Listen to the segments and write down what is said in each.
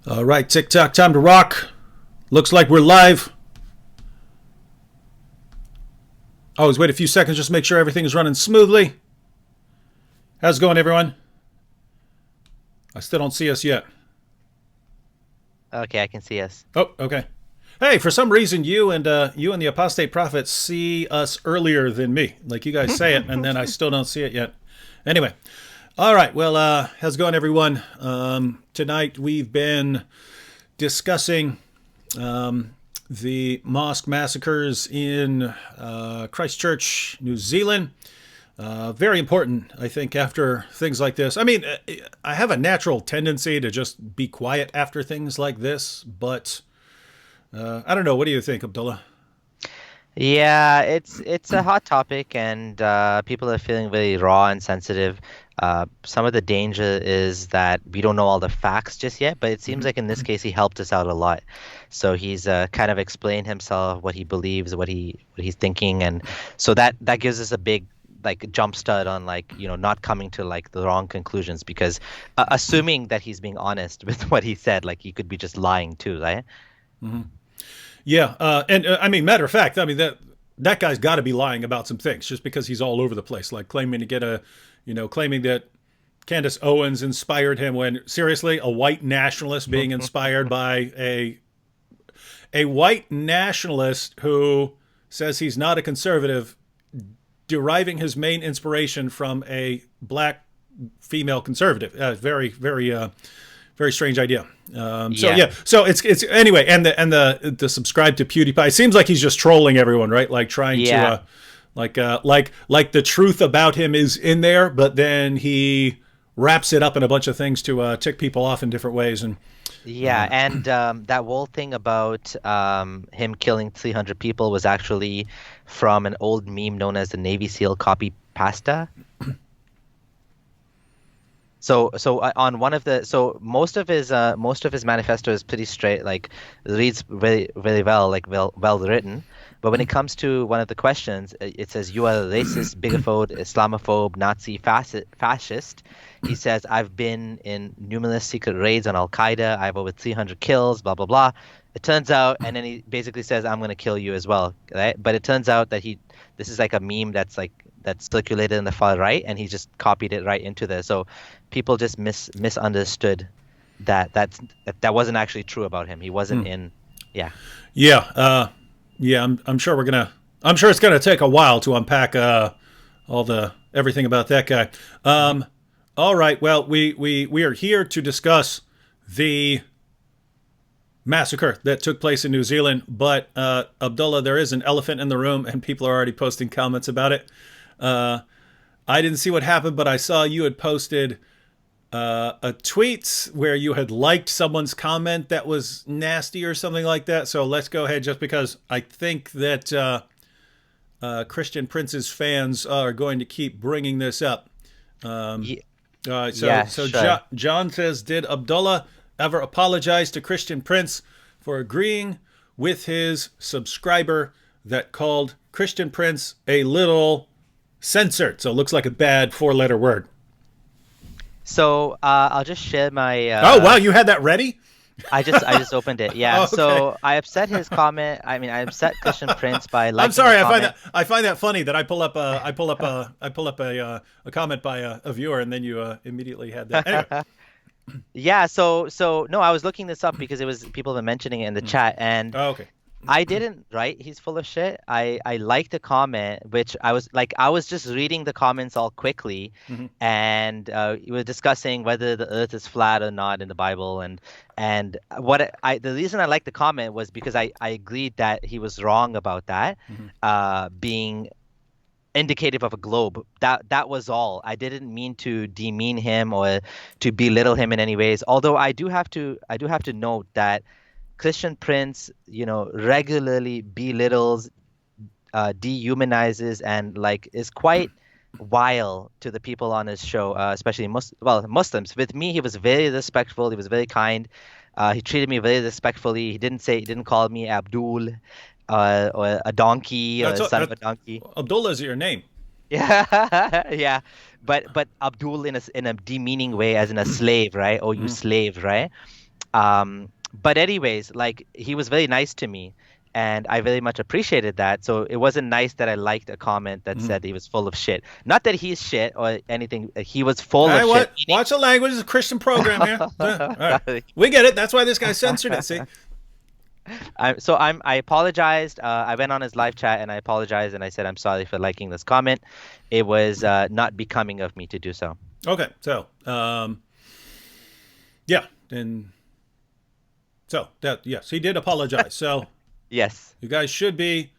All right, TikTok, time to rock. Looks like we're live. Always wait a few seconds just to make sure everything is running smoothly. How's it going, everyone? I still don't see us yet. Okay, I can see us. Oh, okay. Hey, for some reason, you and the apostate prophet see us earlier than me. Like you guys say it, and then I still don't see it yet. Anyway, all right. Well, how's it going, everyone? Tonight we've been discussing the mosque massacres in Christchurch, New Zealand. Very important, I think, after things like this. I mean, I have a natural tendency to just be quiet after things like this, but I don't know. What do you think, Abdullah? Yeah, it's a hot topic, and people are feeling very raw and sensitive. Some of the danger is that we don't know all the facts just yet, but it seems like in this case he helped us out a lot. So he's kind of explained himself, what he believes, what he's thinking, and so that gives us a big like jump start on not coming to like the wrong conclusions because assuming that he's being honest with what he said, like he could be just lying too, right? Yeah, and I mean, matter of fact, I mean that guy's got to be lying about some things just because he's all over the place, like claiming to get claiming that Candace Owens inspired him when seriously, a white nationalist being inspired by a white nationalist who says he's not a conservative, deriving his main inspiration from a black female conservative. Very, very, very strange idea. So Yeah. yeah, so it's anyway, and the subscribe to PewDiePie. It seems like he's just trolling everyone, right? Like trying Yeah. to like the truth about him is in there, but then he wraps it up in a bunch of things to tick people off in different ways. And Yeah, and that whole thing about him killing 300 people was actually from an old meme known as the Navy SEAL copy pasta. So on one of the most of his manifesto is pretty straight, like reads very very well, like well written. But when it comes to one of the questions, it says you are a racist, bigophobe, Islamophobe, Nazi, fascist. He says I've been in numerous secret raids on Al Qaeda. I have over 300 kills. Blah blah blah. It turns out, and then he basically says I'm going to kill you as well, right? But it turns out that this is like a meme that's circulated in the far right, and he just copied it right into there. So people just misunderstood that wasn't actually true about him. He wasn't in, yeah. yeah, yeah, I'm sure I'm sure it's gonna take a while to unpack everything about that guy. All right, well, we are here to discuss the massacre that took place in New Zealand, but Abdullah, there is an elephant in the room, and people are already posting comments about it. I didn't see what happened, but I saw you had posted a tweet where you had liked someone's comment that was nasty or something like that. So let's go ahead, just because I think that Christian Prince's fans are going to keep bringing this up. Yeah, sure. John says, did Abdullah ever apologize to Christian Prince for agreeing with his subscriber that called Christian Prince a little censored? So it looks like a bad four-letter word. So I'll just share my. Oh wow, you had that ready? I just opened it. Yeah. Okay. So I upset his comment. I mean, I upset Christian Prince by liking I'm sorry. the comment. I find that funny that I pull up a comment by a viewer, and then you immediately had that. Anyway. Yeah. So no, I was looking this up because it was people were mentioning it in the chat, and Oh, okay. I didn't write he's full of shit. I liked the comment, which I was just reading the comments all quickly, and we were discussing whether the Earth is flat or not in the Bible, and the reason I liked the comment was because I agreed that he was wrong about that, being indicative of a globe. That was all. I didn't mean to demean him or to belittle him in any ways. Although I do have to note that Christian Prince, regularly belittles, dehumanizes, and like is quite vile to the people on his show, especially Muslims. With me, he was very respectful. He was very kind. He treated me very respectfully. He didn't call me Abdul, or a donkey, or That's a son of a donkey. Abdullah is your name. Yeah, yeah. But Abdul in a demeaning way, as in a slave, right? Oh, you slave, right? But anyways, like he was very nice to me, and I very much appreciated that. So it wasn't nice that I liked a comment that said he was full of shit. Not that he's shit or anything. He was full Hey, of shit. what? Watch the language. It's a Christian program here. All right. Sorry. We get it. That's why this guy censored it. See? I apologized. I went on his live chat and I apologized and I said I'm sorry for liking this comment. It was not becoming of me to do so. Okay. So, yeah. And so that, yes, he did apologize. So Yes. you guys should be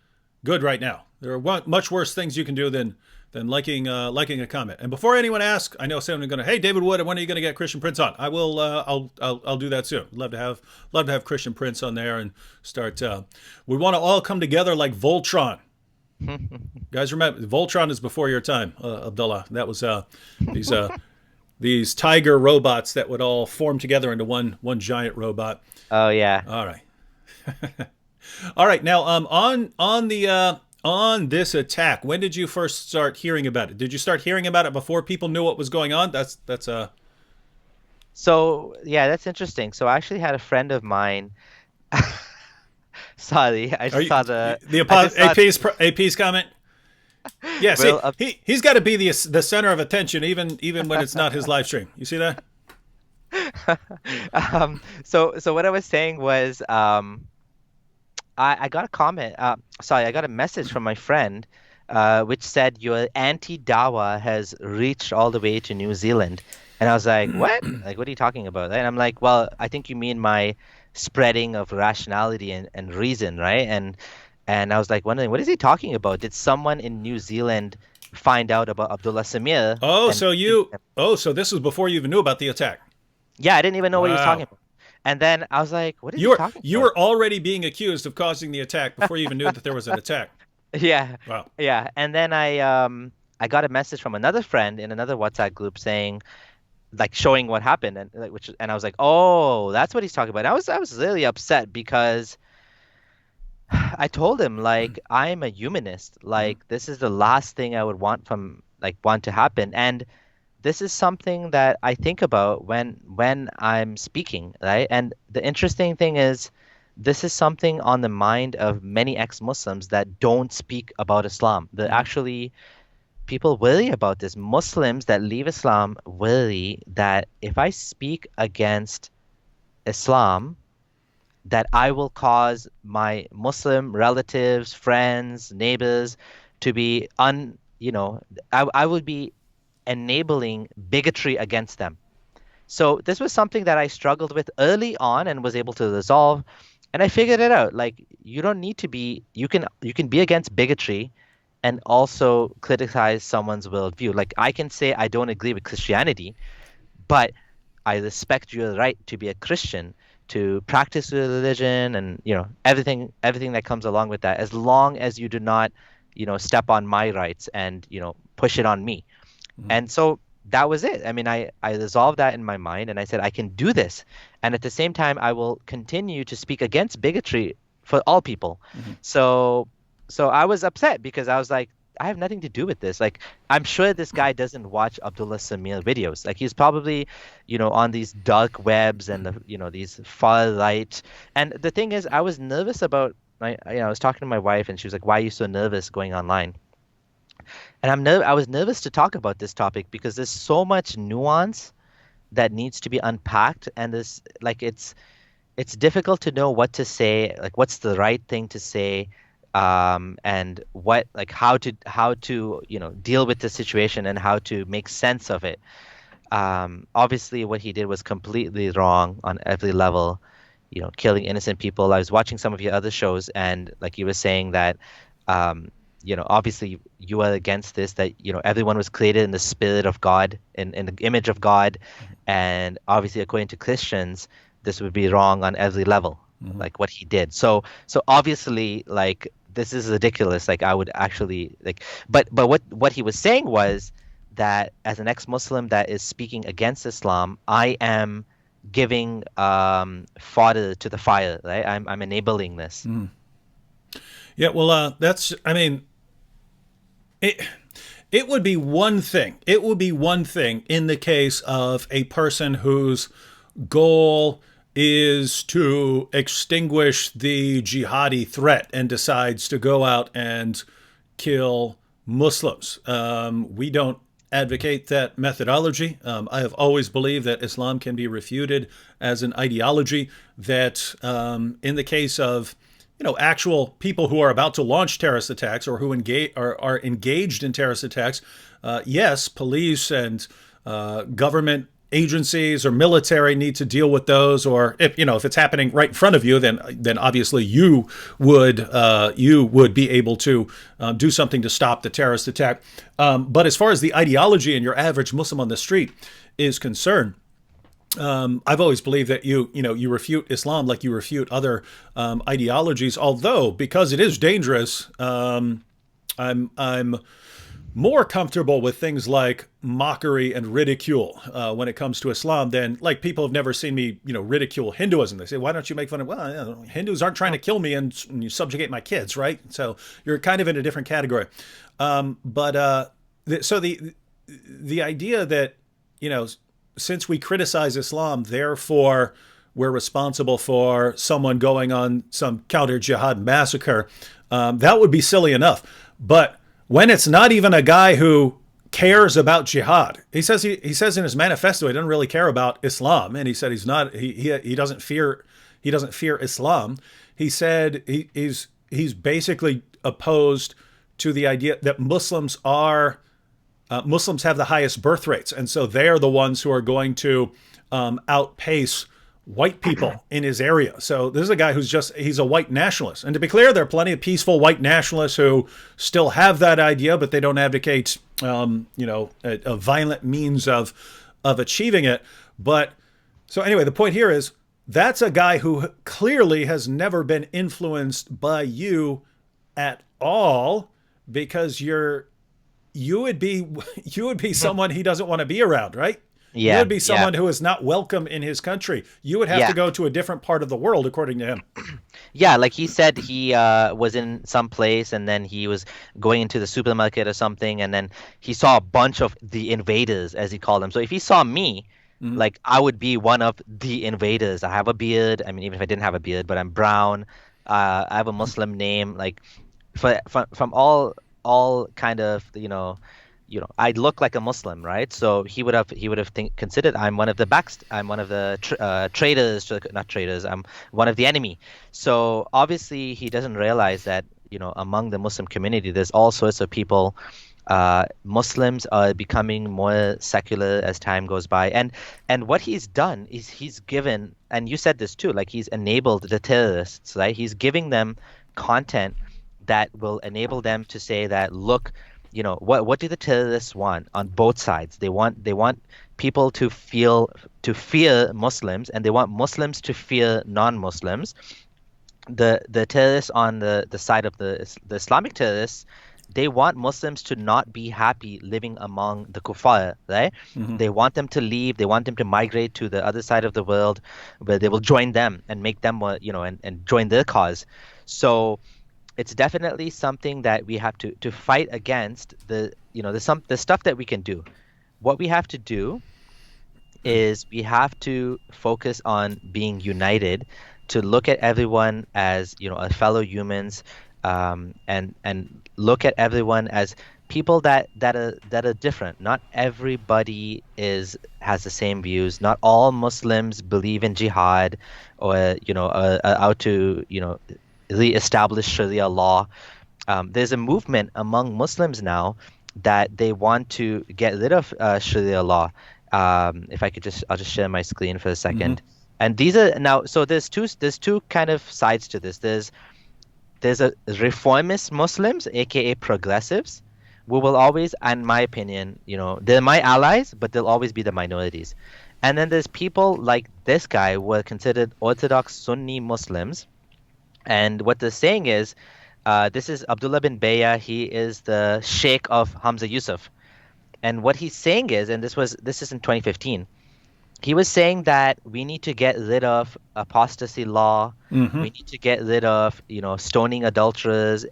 good right now. There are much worse things you can do than liking a comment. And before anyone asks, I know someone's going to, hey, David Wood, when are you going to get Christian Prince on? I will. I'll do that soon. Love to have Christian Prince on there and start. We want to all come together like Voltron. Guys, remember Voltron is before your time, Abdullah. That was these tiger robots that would all form together into one giant robot. Oh yeah. All right. All right. Now, on this attack, when did you first start hearing about it? Did you start hearing about it before people knew what was going on? So yeah, that's interesting. So I actually had a friend of mine. Sorry, I just saw the AP's comment. Yeah, see, he's got to be the center of attention, even when it's not his live stream. You see that? So what I was saying was, I got a comment. Sorry, I got a message from my friend, which said your anti-Dawa has reached all the way to New Zealand, and I was like, what? Like, what are you talking about? And I'm like, well, I think you mean my spreading of rationality and reason, right? And I was like wondering, what is he talking about? Did someone in New Zealand find out about Abdullah Samir? So this was before you even knew about the attack. Yeah, I didn't even know what he was talking about. And then I was like, what is he talking about? You were already being accused of causing the attack before you even knew that there was an attack. Yeah. Wow. Yeah. And then I got a message from another friend in another WhatsApp group saying, like, showing what happened, and I was like, oh, that's what he's talking about. And I was really upset because I told him, like, I'm a humanist. Like, this is the last thing I would want to happen. And this is something that I think about when I'm speaking, right? And the interesting thing is, this is something on the mind of many ex-Muslims that don't speak about Islam. That actually people worry about this. Muslims that leave Islam worry that if I speak against Islam, that I will cause my Muslim relatives, friends, neighbors to be I would be enabling bigotry against them. So this was something that I struggled with early on and was able to resolve. And I figured it out. Like, you don't need to be, you can be against bigotry and also criticize someone's worldview. Like, I can say I don't agree with Christianity, but I respect your right to be a Christian, to practice your religion, and everything that comes along with that, as long as you do not step on my rights and push it on me. And so that was it. I mean, I resolved that in my mind, and I said I can do this, and at the same time I will continue to speak against bigotry for all people. So I was upset because I was like, I have nothing to do with this. Like, I'm sure this guy doesn't watch Abdullah Samir videos. Like, he's probably, on these dark webs and these far right. And the thing is, I was nervous about. I was talking to my wife, and she was like, "Why are you so nervous going online?" And I was nervous to talk about this topic because there's so much nuance that needs to be unpacked, and it's difficult to know what to say, like what's the right thing to say. And how to deal with the situation and how to make sense of it. Obviously, what he did was completely wrong on every level. Killing innocent people. I was watching some of your other shows, and like you were saying that, obviously you are against this. That everyone was created in the spirit of God, in the image of God, and obviously according to Christians, this would be wrong on every level. Like what he did. So obviously, like, this is ridiculous. Like, I would actually but what he was saying was that as an ex-Muslim that is speaking against Islam, I am giving fodder to the fire, right? I'm enabling this. Yeah, well, it would be one thing. It would be one thing in the case of a person whose goal is to extinguish the jihadi threat and decides to go out and kill Muslims. We don't advocate that methodology. I have always believed that Islam can be refuted as an ideology, that in the case of actual people who are about to launch terrorist attacks or who are engaged in terrorist attacks, yes, police and government agencies or military need to deal with those. Or if it's happening right in front of you, then obviously you would be able to do something to stop the terrorist attack. But as far as the ideology and your average Muslim on the street is concerned, I've always believed that you refute Islam like you refute other ideologies. Although, because it is dangerous, I'm more comfortable with things like mockery and ridicule when it comes to Islam than, like, people have never seen me ridicule Hinduism. They say, why don't you make fun of, well, Hindus aren't trying to kill me and you subjugate my kids, right? So you're kind of in a different category. So the idea that since we criticize Islam, therefore we're responsible for someone going on some counter-jihad massacre, that would be silly enough. But when it's not even a guy who cares about jihad, he says in his manifesto he doesn't really care about Islam, and he said he doesn't fear Islam. He said he's basically opposed to the idea that Muslims have the highest birth rates, and so they're the ones who are going to outpace white people in his area. So this is a guy he's a white nationalist. And to be clear, there are plenty of peaceful white nationalists who still have that idea, but they don't advocate, a violent means of achieving it. But so anyway, the point here is that's a guy who clearly has never been influenced by you at all, because you would be someone he doesn't want to be around, right? Yeah, you would be someone who is not welcome in his country. You would have to go to a different part of the world, according to him. Yeah, like he said, he was in some place and then he was going into the supermarket or something, and then he saw a bunch of the invaders, as he called them. So if he saw me, like, I would be one of the invaders. I have a beard. I mean, even if I didn't have a beard, but I'm brown. I have a Muslim name. Like, from all kind of I look like a Muslim, right? So he would have considered I'm one of the traitors, not traitors. I'm one of the enemy. So obviously he doesn't realize that among the Muslim community there's all sorts of people. Muslims are becoming more secular as time goes by, and what he's done is he's given, and you said this too, like, he's enabled the terrorists, right? He's giving them content that will enable them to say that, look, what do the terrorists want on both sides? They want people to fear Muslims, and they want Muslims to fear non-Muslims. The terrorists on the side of the Islamic terrorists, they want Muslims to not be happy living among the kuffar, right? Mm-hmm. They want them to leave. They want them to migrate to the other side of the world, where they will join them and make them, and join their cause. So it's definitely something that we have to fight against. The stuff that we can do. What we have to do is we have to focus on being united, to look at everyone as a fellow humans, and look at everyone as people that are different. Not everybody has the same views. Not all Muslims believe in jihad or are out to re-establish Sharia law. There's a movement among Muslims now that they want to get rid of Sharia law. If I could I'll just share my screen for a second. Mm-hmm. And these are now, so there's two kind of sides to this. There's a reformist Muslims, aka progressives, who will always, in my opinion, they're my allies, but they'll always be the minorities. And then there's people like this guy who are considered Orthodox Sunni Muslims. And what they're saying is, this is Abdullah bin Bayya. He is the Sheikh of Hamza Yusuf. And what he's saying is, and this is in 2015, he was saying that we need to get rid of apostasy law. Mm-hmm. We need to get rid of, stoning adulterers,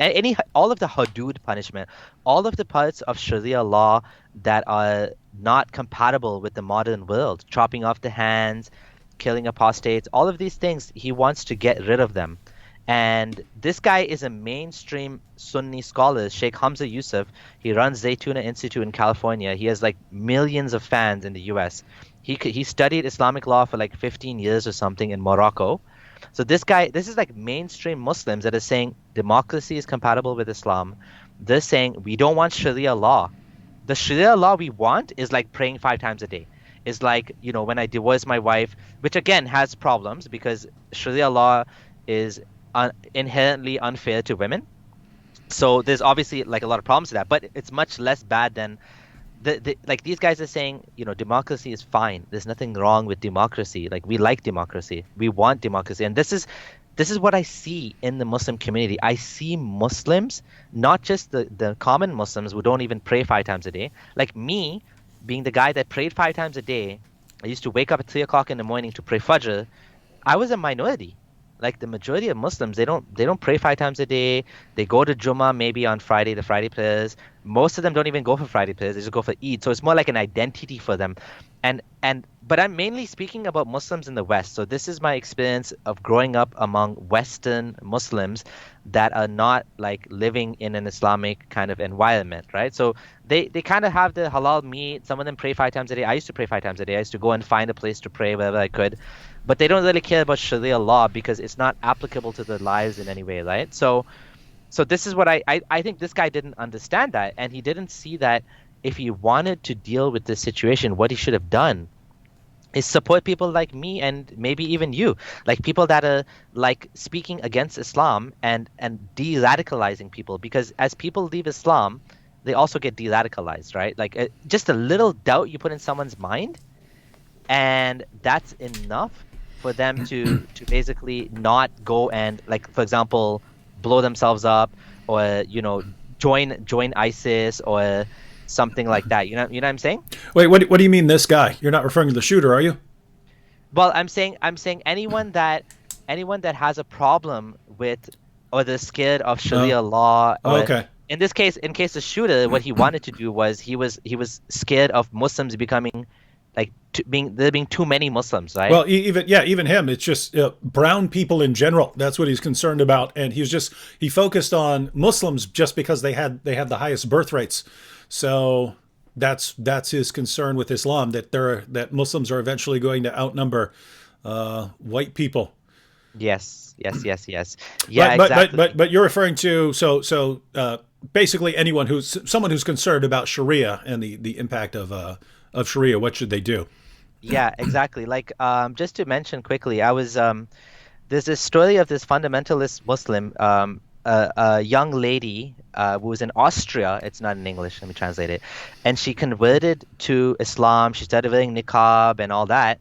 all of the hudud punishment, all of the parts of Sharia law that are not compatible with the modern world, chopping off the hands, killing apostates, all of these things, he wants to get rid of them. And this guy is a mainstream Sunni scholar, Sheikh Hamza Yusuf. He runs Zaytuna Institute in California. He has like millions of fans in the US. He studied Islamic law for like 15 years or something in Morocco. So this is like mainstream Muslims that are saying democracy is compatible with Islam. They're saying we don't want Sharia law. The Sharia law we want is like praying 5 times a day. Is like, when I divorce my wife, which again has problems because Sharia law is inherently unfair to women. So there's obviously like a lot of problems to that, but it's much less bad than like these guys are saying, democracy is fine. There's nothing wrong with democracy. Like we like democracy. We want democracy. And this is what I see in the Muslim community. I see Muslims, not just the common Muslims who don't even pray 5 times a day. Like me, being the guy that prayed 5 times a day, I used to wake up at 3 o'clock in the morning to pray Fajr. I was a minority. Like the majority of Muslims, they don't pray 5 times a day. They go to Jummah maybe on Friday, the Friday prayers. Most of them don't even go for Friday prayers. They just go for Eid. So it's more like an identity for them. But I'm mainly speaking about Muslims in the West. So this is my experience of growing up among Western Muslims that are not like living in an Islamic kind of environment, right? So they kind of have the halal meat. Some of them pray 5 times a day. I used to pray 5 times a day. I used to go and find a place to pray wherever I could. But they don't really care about Sharia law because it's not applicable to their lives in any way, right? So this is what I think this guy didn't understand that, and he didn't see that if he wanted to deal with this situation, what he should have done is support people like me and maybe even you, like people that are like speaking against Islam and de-radicalizing people, because as people leave Islam, they also get de-radicalized, right? Like just a little doubt you put in someone's mind, and that's enough for them to basically not go and, like, for example, blow themselves up or join ISIS or something like that. You know what I'm saying? Wait, what do you mean this guy? You're not referring to the shooter, are you? Well, I'm saying anyone that has a problem with or they're scared of Sharia law. Okay. In this case, in case the shooter, what he wanted to do was he was scared of Muslims becoming like there being too many Muslims, right? Well, even him. It's just brown people in general. That's what he's concerned about, and he focused on Muslims just because they had the highest birth rates. So that's his concern with Islam, that Muslims are eventually going to outnumber white people. Yes. Yeah, exactly. But you're referring to basically someone who's concerned about Sharia and the impact of Sharia. What should they do? Yeah, exactly. Like just to mention quickly, I was there's this story of this fundamentalist Muslim, a young lady who was in Austria. It's not in English. Let me translate it. And she converted to Islam. She started wearing niqab and all that.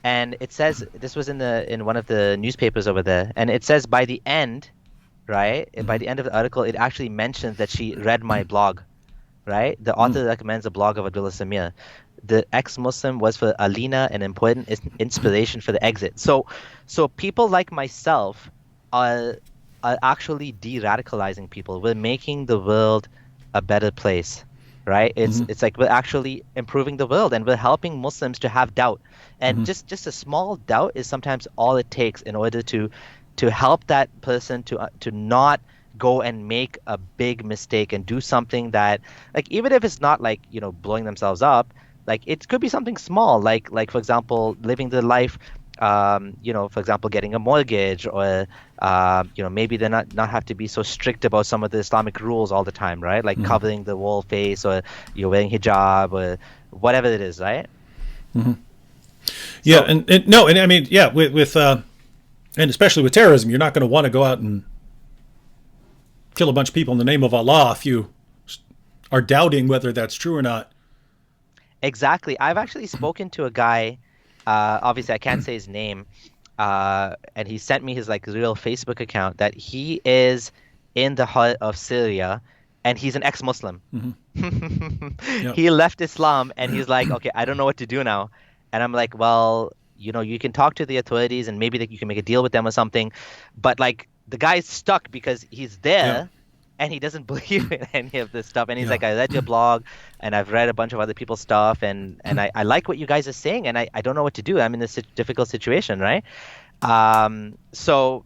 And it says, this was in one of the newspapers over there, and it says by the end, right? Mm-hmm. By the end of the article, it actually mentions that she read my blog, right? The author recommends a blog of Abdullah Samir. The ex-Muslim was for Alina an important inspiration for the exit. So people like myself are actually de-radicalizing people. We're making the world a better place, right? It's like we're actually improving the world, and we're helping Muslims to have doubt. And just a small doubt is sometimes all it takes in order to help that person to not go and make a big mistake and do something that, like, even if it's not like, blowing themselves up, like it could be something small, like for example, living their life, for example, getting a mortgage, or maybe they not have to be so strict about some of the Islamic rules all the time, right? Like covering the whole face, or you're wearing hijab, or whatever it is, right? Yeah, and I mean, yeah, with and especially with terrorism, you're not going to want to go out and kill a bunch of people in the name of Allah if you are doubting whether that's true or not. Exactly. I've actually spoken to a guy. Obviously, I can't say his name, and he sent me his real Facebook account, that he is in the heart of Syria, and he's an ex-Muslim. Yep. He left Islam, and he's like, okay, I don't know what to do now. And I'm like, well, you can talk to the authorities, and maybe you can make a deal with them or something. But the guy's stuck because he's there, and he doesn't believe in any of this stuff. And he's Yeah. like, I read your blog, and I've read a bunch of other people's stuff, and I like what you guys are saying, and I don't know what to do. I'm in this difficult situation, right? So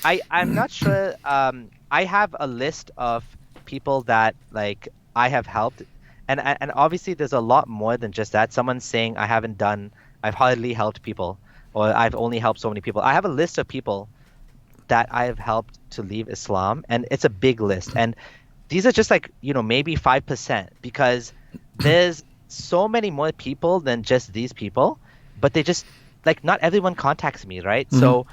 I'm not sure. I have a list of people that like I have helped, and obviously there's a lot more than just that. Someone's saying I've hardly helped people, or I've only helped so many people. I have a list of people that I have helped to leave Islam, and it's a big list. And these are just like, maybe 5% because there's so many more people than just these people, but they just like not everyone contacts me, right? Hmm. So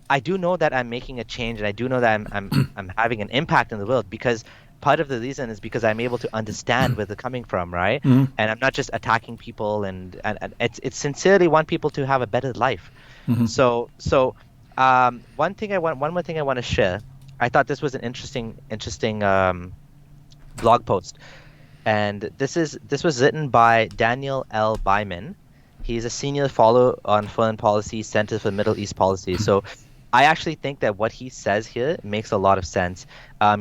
I do know that I'm making a change, and I do know that I'm having an impact in the world because part of the reason is because I'm able to understand where they're coming from, right? Hmm. And I'm not just attacking people, and it's sincerely want people to have a better life. Hmm. One more thing I want to share. I thought this was an interesting blog post, and this was written by Daniel L. Byman. He's a senior fellow on foreign policy, Center for Middle East Policy. So I actually think that what he says here makes a lot of sense.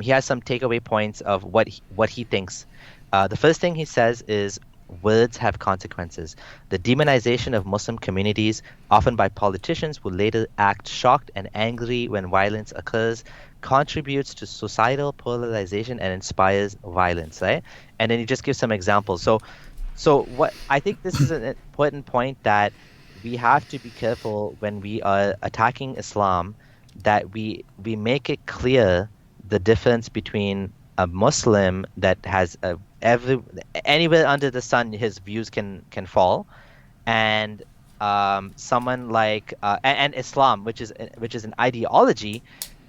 He has some takeaway points of what he thinks. The first thing he says is words have consequences. The demonization of Muslim communities, often by politicians who later act shocked and angry when violence occurs, contributes to societal polarization and inspires violence, right? And then he just gives some examples. So what I think this is an important point that we have to be careful when we are attacking Islam, that we make it clear the difference between a Muslim that has anywhere under the sun his views can fall, and someone like and Islam, which is an ideology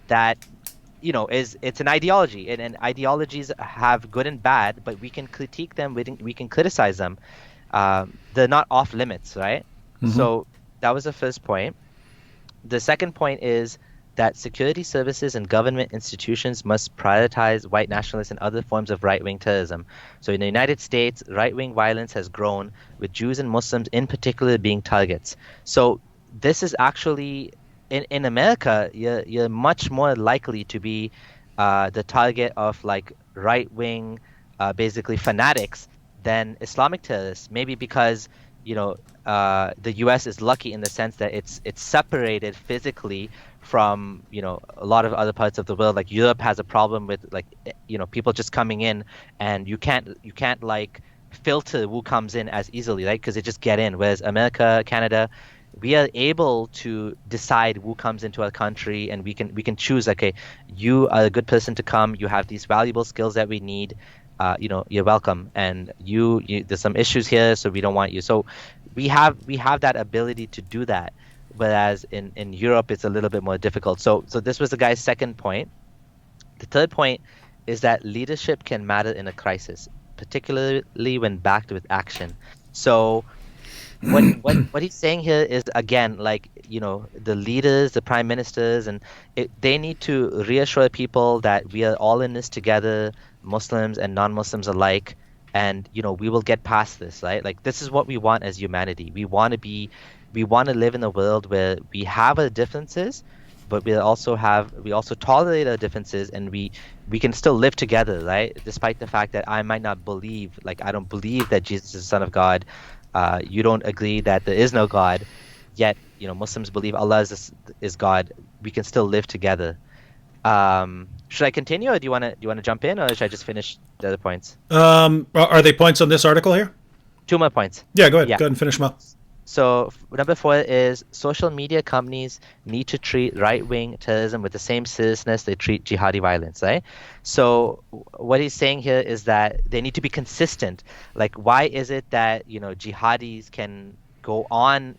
that it's an ideology, and ideologies have good and bad, but we can critique them, we can criticize them. They're not off limits, right? Hmm. So that was the first point. The second point is that security services and government institutions must prioritize white nationalists and other forms of right-wing terrorism. So in the United States, right-wing violence has grown, with Jews and Muslims in particular being targets. So this is actually in America, you're much more likely to be the target of like right-wing, basically fanatics than Islamic terrorists. Maybe because the U.S. is lucky in the sense that it's separated physically from a lot of other parts of the world. Like Europe has a problem with like people just coming in, and you can't like filter who comes in as easily, right? Because they just get in. Whereas America, Canada, we are able to decide who comes into our country, and we can choose. Okay, you are a good person to come. You have these valuable skills that we need. You're welcome. And there's some issues here, so we don't want you. So we have that ability to do that. Whereas in Europe, it's a little bit more difficult. So this was the guy's second point. The third point is that leadership can matter in a crisis, particularly when backed with action. So what he's saying here is, again, like the leaders, the prime ministers, and they need to reassure people that we are all in this together, Muslims and non-Muslims alike, and we will get past this, right? Like this is what we want as humanity. We want to live in a world where we have our differences, but we also tolerate our differences, and we can still live together, right? Despite the fact that I might not believe, like I don't believe that Jesus is the Son of God. You don't agree that there is no God, yet Muslims believe Allah is God. We can still live together. Should I continue, or do you want to jump in, or should I just finish the other points? Are they points on this article here? Two more points. Yeah, go ahead. Yeah. Go ahead and finish them up. So number 4 is social media companies need to treat right-wing terrorism with the same seriousness they treat jihadi violence, right? So what he's saying here is that they need to be consistent. Like, why is it that jihadis can go on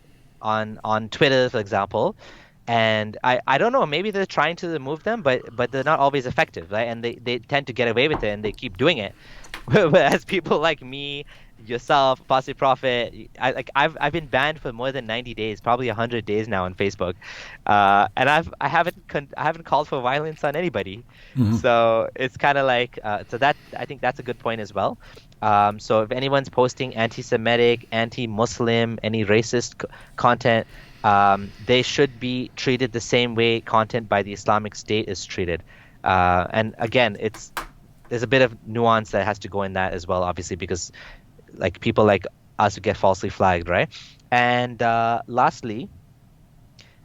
Twitter, for example, and I don't know, maybe they're trying to remove them, but they're not always effective, right? And they tend to get away with it, and they keep doing it. Whereas people like me, yourself, Positive Prophet, I've been banned for more than 90 days, probably 100 days now on Facebook, and I haven't called for violence on anybody. Hmm. So it's kind of like so that I think that's a good point as well. So if anyone's posting anti-Semitic, anti-Muslim, any racist content, they should be treated the same way content by the Islamic State is treated. And again, there's a bit of nuance that has to go in that as well, obviously, because like people like us get falsely flagged, right? And lastly,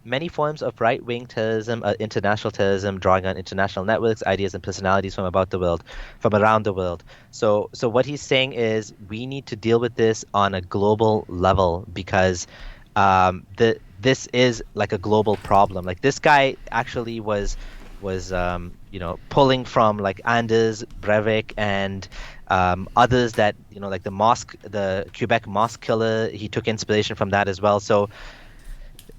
many forms of right-wing terrorism, international terrorism, drawing on international networks, ideas, and personalities from around the world. So what he's saying is we need to deal with this on a global level because this is like a global problem. Like this guy actually was pulling from like Anders Breivik and others that like the Quebec mosque killer. He took inspiration from that as well. So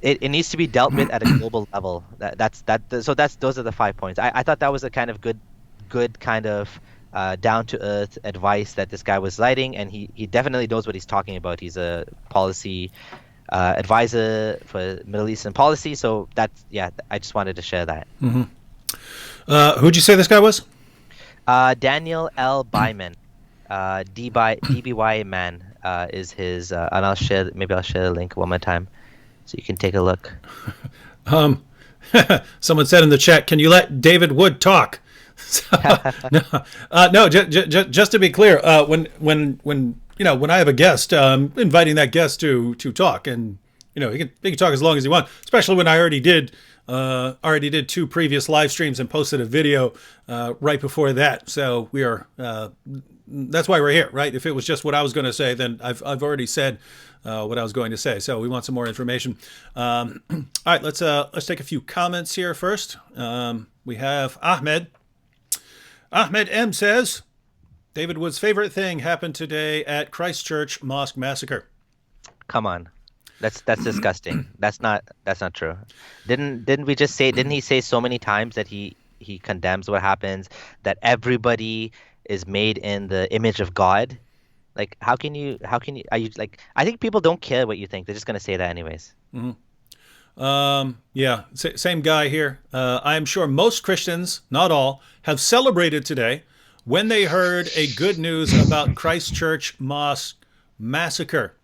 it needs to be dealt with at a global level. Those are the 5 points. I thought that was a kind of good kind of down to earth advice that this guy was writing, and he definitely knows what he's talking about. He's a policy advisor for Middle Eastern policy. So I just wanted to share that. Who'd you say this guy was? Daniel L. Byman, DBY man is his, and I'll share the link one more time so you can take a look. Someone said in the chat, "Can you let David Wood talk?" No, just to be clear, when I have a guest, inviting that guest to talk, and he can talk as long as he wants, especially when I already did 2 previous live streams and posted a video right before that. So we are that's why we're here, right? If it was just what I was going to say, then I've already said what I was going to say. So we want some more information. All right, let's take a few comments here first. We have Ahmed. Ahmed M says, David Wood's favorite thing happened today at Christchurch Mosque Massacre. Come on. That's disgusting. That's not true. Didn't he say so many times that he condemns what happens, that everybody is made in the image of God? Like how can you are you like, I think people don't care what you think. They're just going to say that anyways. Yeah, same guy here. I am sure most Christians, not all, have celebrated today when they heard a good news about Christchurch Mosque Massacre.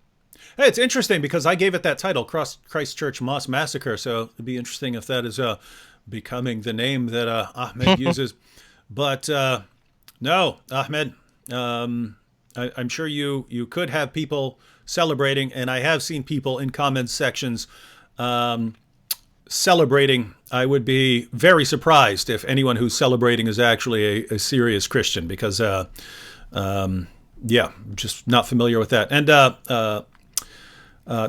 Hey, it's interesting because I gave it that title, Christchurch Mosque Massacre, so it'd be interesting if that is becoming the name that Ahmed uses. But no, Ahmed, I'm sure you could have people celebrating, and I have seen people in comments sections celebrating. I would be very surprised if anyone who's celebrating is actually a serious Christian, because just not familiar with that. And the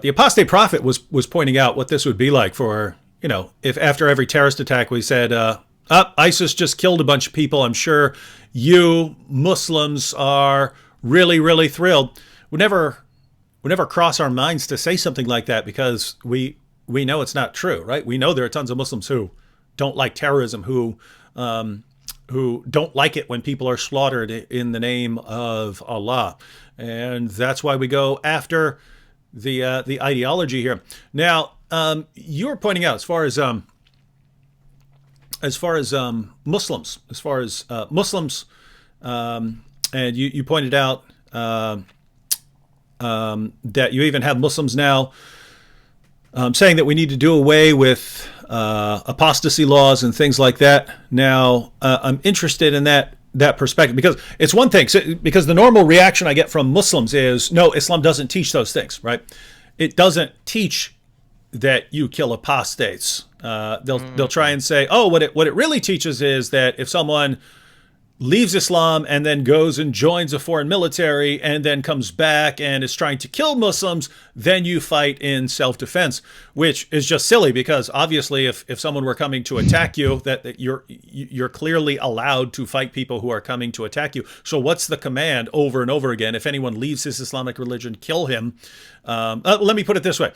apostate prophet was pointing out what this would be like for, if after every terrorist attack we said, ISIS just killed a bunch of people, I'm sure you Muslims are really, really thrilled. Would never cross our minds to say something like that, because we know it's not true, right? We know there are tons of Muslims who don't like terrorism, who don't like it when people are slaughtered in the name of Allah, and that's why we go after the ideology here. Now, you're pointing out as far as Muslims, and you pointed out that you even have Muslims now saying that we need to do away with apostasy laws and things like that. Now, I'm interested in that perspective, because it's one thing, because the normal reaction I get from Muslims is, no, Islam doesn't teach those things, right? It doesn't teach that you kill apostates. They'll try and say, oh, what it really teaches is that if someone leaves Islam and then goes and joins a foreign military and then comes back and is trying to kill Muslims, then you fight in self-defense, which is just silly, because obviously if someone were coming to attack you, that you're clearly allowed to fight people who are coming to attack you. So what's the command over and over again? If anyone leaves his Islamic religion, kill him. Let me put it this way.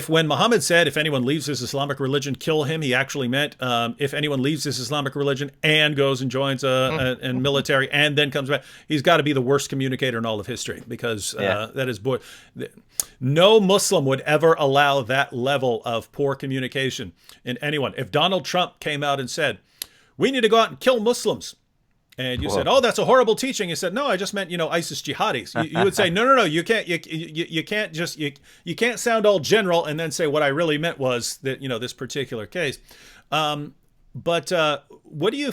When Muhammad said, if anyone leaves his Islamic religion, kill him, he actually meant if anyone leaves his Islamic religion and goes and joins a military and then comes back, he's got to be the worst communicator in all of history, because that is no Muslim would ever allow that level of poor communication in anyone. If Donald Trump came out and said, we need to go out and kill Muslims, and you said, oh, that's a horrible teaching. He said, no, I just meant, ISIS jihadis. You would say, no, you can't. You can't just you can't sound all general and then say what I really meant was that, this particular case. But what do you?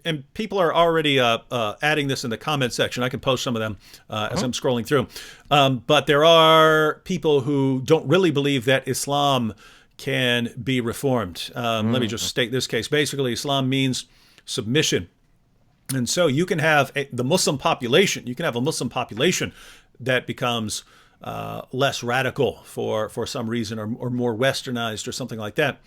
And people are already adding this in the comment section. I can post some of them as I'm scrolling through. But there are people who don't really believe that Islam can be reformed. Let me just state this case. Basically, Islam means submission, and so you can have the Muslim population. You can have a Muslim population that becomes less radical for some reason, or more westernized, or something like that.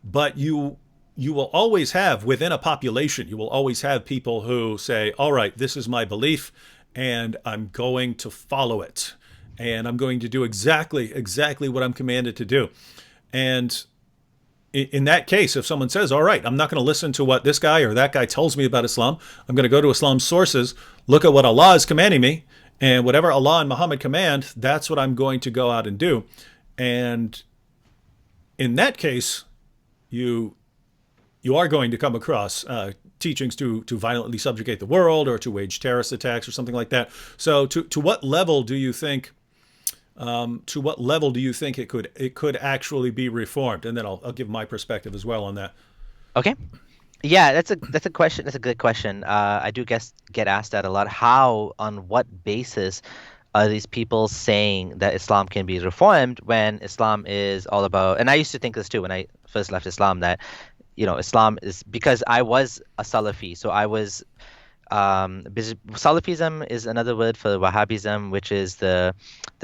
But you will always have, within a population, you will always have people who say, all right, this is my belief and I'm going to follow it. And I'm going to do exactly what I'm commanded to do. And in that case, if someone says, all right, I'm not going to listen to what this guy or that guy tells me about Islam, I'm going to go to Islam's sources, look at what Allah is commanding me, and whatever Allah and Muhammad command, that's what I'm going to go out and do. And in that case, you are going to come across teachings to violently subjugate the world, or to wage terrorist attacks, or something like that. So, to what level do you think? It could actually be reformed? And then I'll give my perspective as well on that. Okay. Yeah, that's a question. That's a good question. I do get asked that a lot. How, on what basis are these people saying that Islam can be reformed when Islam is all about? And I used to think this too when I first left Islam, that Islam is, because I was a Salafi. So I was, Salafism is another word for Wahhabism, which is the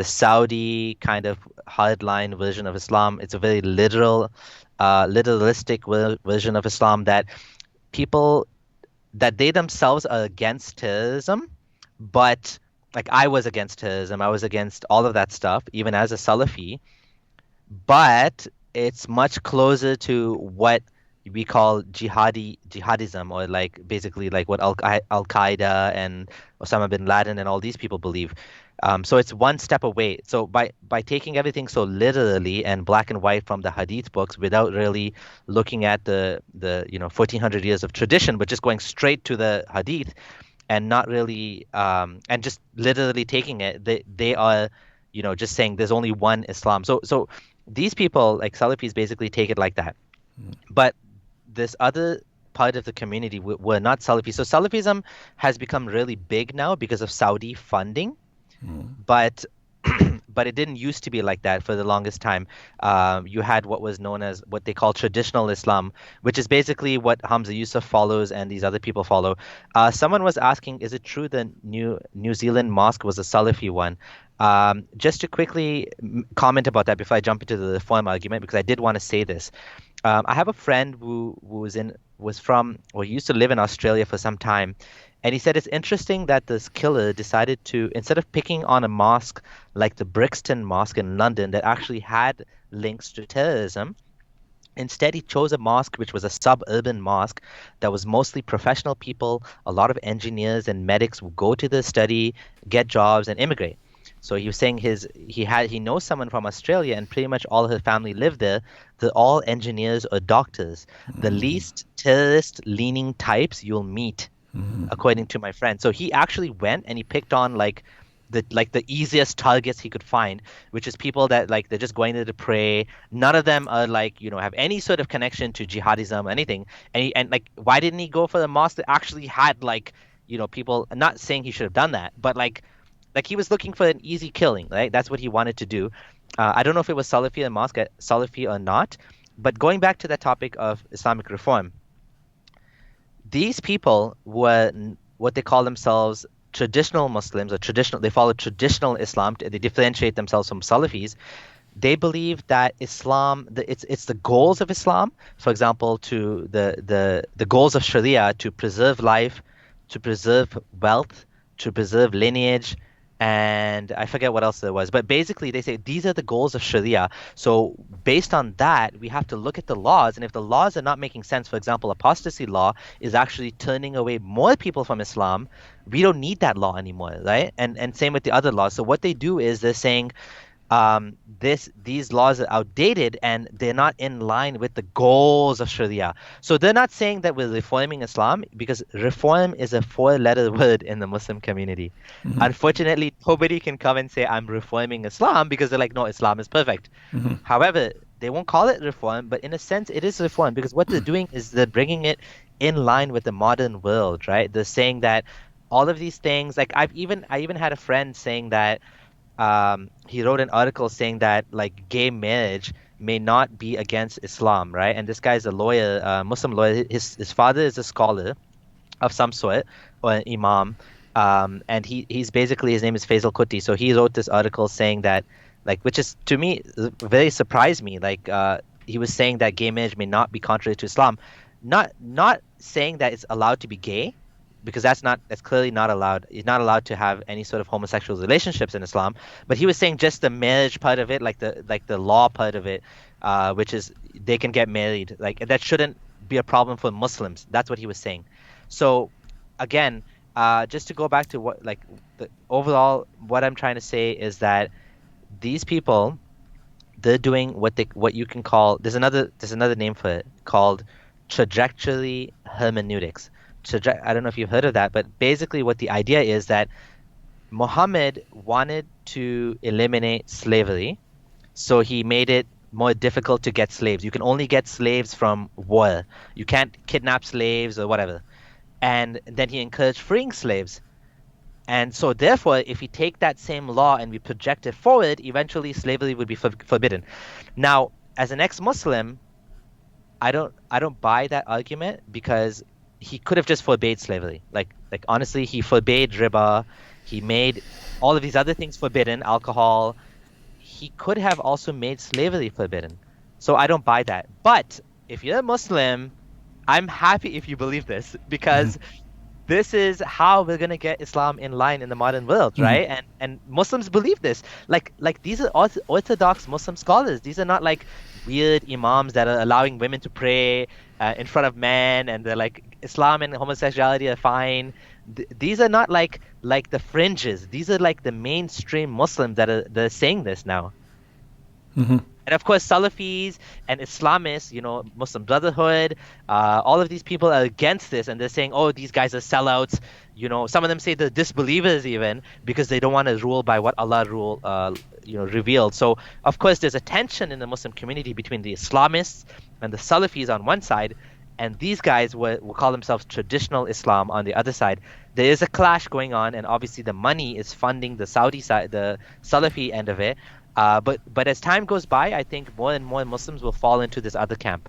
Saudi kind of hardline version of Islam. It's a very literalistic version of Islam, that people, that they themselves are against terrorism, but like I was against terrorism. I was against all of that stuff, even as a Salafi, but it's much closer to what we call jihadism, or like basically like what Al-Qaeda and Osama bin Laden and all these people believe. So it's one step away. So by taking everything so literally and black and white from the hadith books, without really looking at the 1400 years of tradition, but just going straight to the hadith and not really and just literally taking it, they are just saying there's only one Islam. So these people, like Salafis, basically take it like that. But this other part of the community were not Salafi. So Salafism has become really big now because of Saudi funding, but it didn't used to be like that for the longest time. You had what was known as what they call traditional Islam, which is basically what Hamza Yusuf follows and these other people follow. Someone was asking, is it true the New Zealand mosque was a Salafi one? Just to quickly comment about that before I jump into the reform argument, because I did want to say this. I have a friend who used to live in Australia for some time, and he said it's interesting that this killer decided to, instead of picking on a mosque like the Brixton Mosque in London that actually had links to terrorism, instead he chose a mosque which was a suburban mosque that was mostly professional people. A lot of engineers and medics would go to the study, get jobs, and immigrate. So he was saying he knows someone from Australia, and pretty much all his family lived there. They're all engineers or doctors. The least terrorist-leaning types you'll meet, according to my friend. So he actually went and he picked on the easiest targets he could find, which is people that they're just going there to pray. None of them are have any sort of connection to jihadism or anything. And why didn't he go for the mosque that actually had people? I'm not saying he should have done that, but he was looking for an easy killing, right? That's what he wanted to do. I don't know if it was Salafi or not, but going back to that topic of Islamic reform, these people were what they call themselves traditional Muslims, or traditional. They follow traditional Islam. They differentiate themselves from Salafis. They believe that Islam, it's the goals of Islam. For example, to the goals of Sharia, to preserve life, to preserve wealth, to preserve lineage, and I forget what else there was. But basically, they say these are the goals of Sharia. So based on that, we have to look at the laws. And if the laws are not making sense, for example, apostasy law is actually turning away more people from Islam, we don't need that law anymore, right? And same with the other laws. So what they do is they're saying these laws are outdated and they're not in line with the goals of Sharia. So they're not saying that we're reforming Islam, because reform is a 4-letter word in the Muslim community. Unfortunately, nobody can come and say I'm reforming Islam, because they're like, no, Islam is perfect. However, they won't call it reform, but in a sense it is reform because what they're doing is they're bringing it in line with the modern world, right? They're saying that all of these things, like I even had a friend saying that he wrote an article saying that like gay marriage may not be against Islam, right? And this guy's a lawyer, Muslim lawyer. His father is a scholar of some sort or an imam, and he's basically his name is Faisal Kuti. So he wrote this article saying that like, which is to me very surprised me. Like he was saying that gay marriage may not be contrary to Islam, not saying that it's allowed to be gay because that's clearly not allowed. You're not allowed to have any sort of homosexual relationships in Islam. But he was saying just the marriage part of it, like the law part of it, which is they can get married. Like that shouldn't be a problem for Muslims. That's what he was saying. So again, just to go back to what like the overall, what I'm trying to say is that these people, they're doing what you can call there's another name for it called trajectory hermeneutics. I don't know if you've heard of that, but basically what the idea is that Muhammad wanted to eliminate slavery, so he made it more difficult to get slaves. You can only get slaves from war. You can't kidnap slaves or whatever. And then he encouraged freeing slaves. And so therefore, if we take that same law and we project it forward, eventually slavery would be forbidden. Now, as an ex-Muslim, I don't buy that argument because he could have just forbade slavery. Like honestly, he forbade riba. He made all of these other things forbidden, alcohol. He could have also made slavery forbidden. So I don't buy that. But if you're a Muslim, I'm happy if you believe this because this is how we're gonna get Islam in line in the modern world, right? And Muslims believe this. Like these are Orthodox Muslim scholars. These are not like weird imams that are allowing women to pray in front of men, and they're like Islam and homosexuality are fine. These are not like the fringes. These are like the mainstream Muslims that are saying this now. And of course, Salafis and Islamists, Muslim Brotherhood, all of these people are against this, and they're saying, "Oh, these guys are sellouts." Some of them say they're disbelievers even because they don't want to rule by what Allah revealed. So, of course, there's a tension in the Muslim community between the Islamists and the Salafis on one side, and these guys will call themselves traditional Islam on the other side. There is a clash going on, and obviously the money is funding the Saudi side, the Salafi end of it. But as time goes by, I think more and more Muslims will fall into this other camp.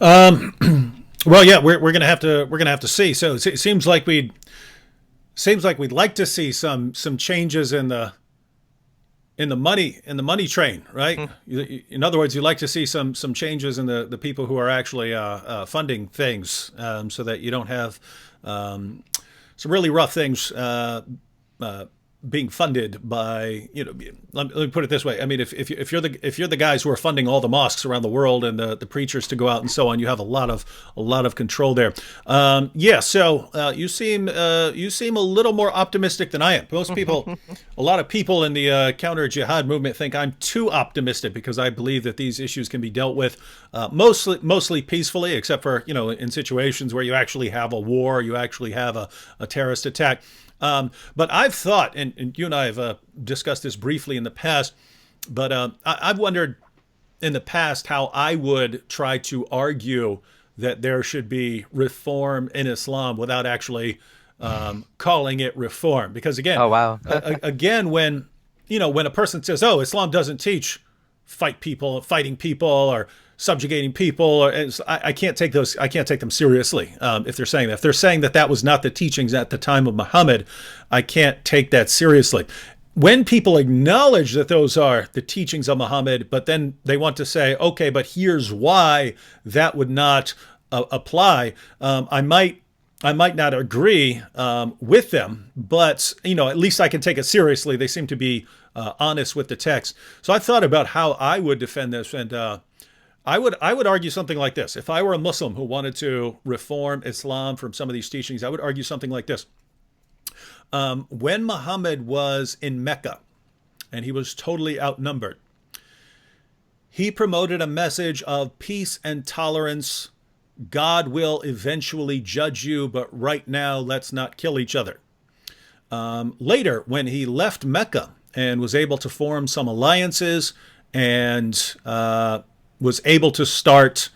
Well, yeah, we're gonna have to see. So it seems like we'd like to see some changes in the money train, right? In other words, you'd like to see some changes in the people who are actually funding things, so that you don't have some really rough things being funded by, let me put it this way. I mean, if you're the guys who are funding all the mosques around the world and the preachers to go out and so on, you have a lot of control there. Yeah. So you seem a little more optimistic than I am. Most people, a lot of people in the counter jihad movement think I'm too optimistic because I believe that these issues can be dealt with mostly peacefully, except for in situations where you actually have a war, you actually have a terrorist attack. But I've thought, and you and I have discussed this briefly in the past, but I've wondered in the past how I would try to argue that there should be reform in Islam without actually calling it reform. Because again, oh wow, again, when a person says, "Oh, Islam doesn't teach fighting people, or subjugating people," or I can't take them seriously if they're saying that. If they're saying that was not the teachings at the time of Muhammad, I can't take that seriously. When people acknowledge that those are the teachings of Muhammad, but then they want to say, okay, but here's why that would not apply, I might not agree with them, but at least I can take it seriously. They seem to be honest with the text. So I thought about how I would defend this, and I would argue something like this. If I were a Muslim who wanted to reform Islam from some of these teachings, I would argue something like this. When Muhammad was in Mecca and he was totally outnumbered, he promoted a message of peace and tolerance. God will eventually judge you, but right now let's not kill each other. Later, when he left Mecca and was able to form some alliances and was able to start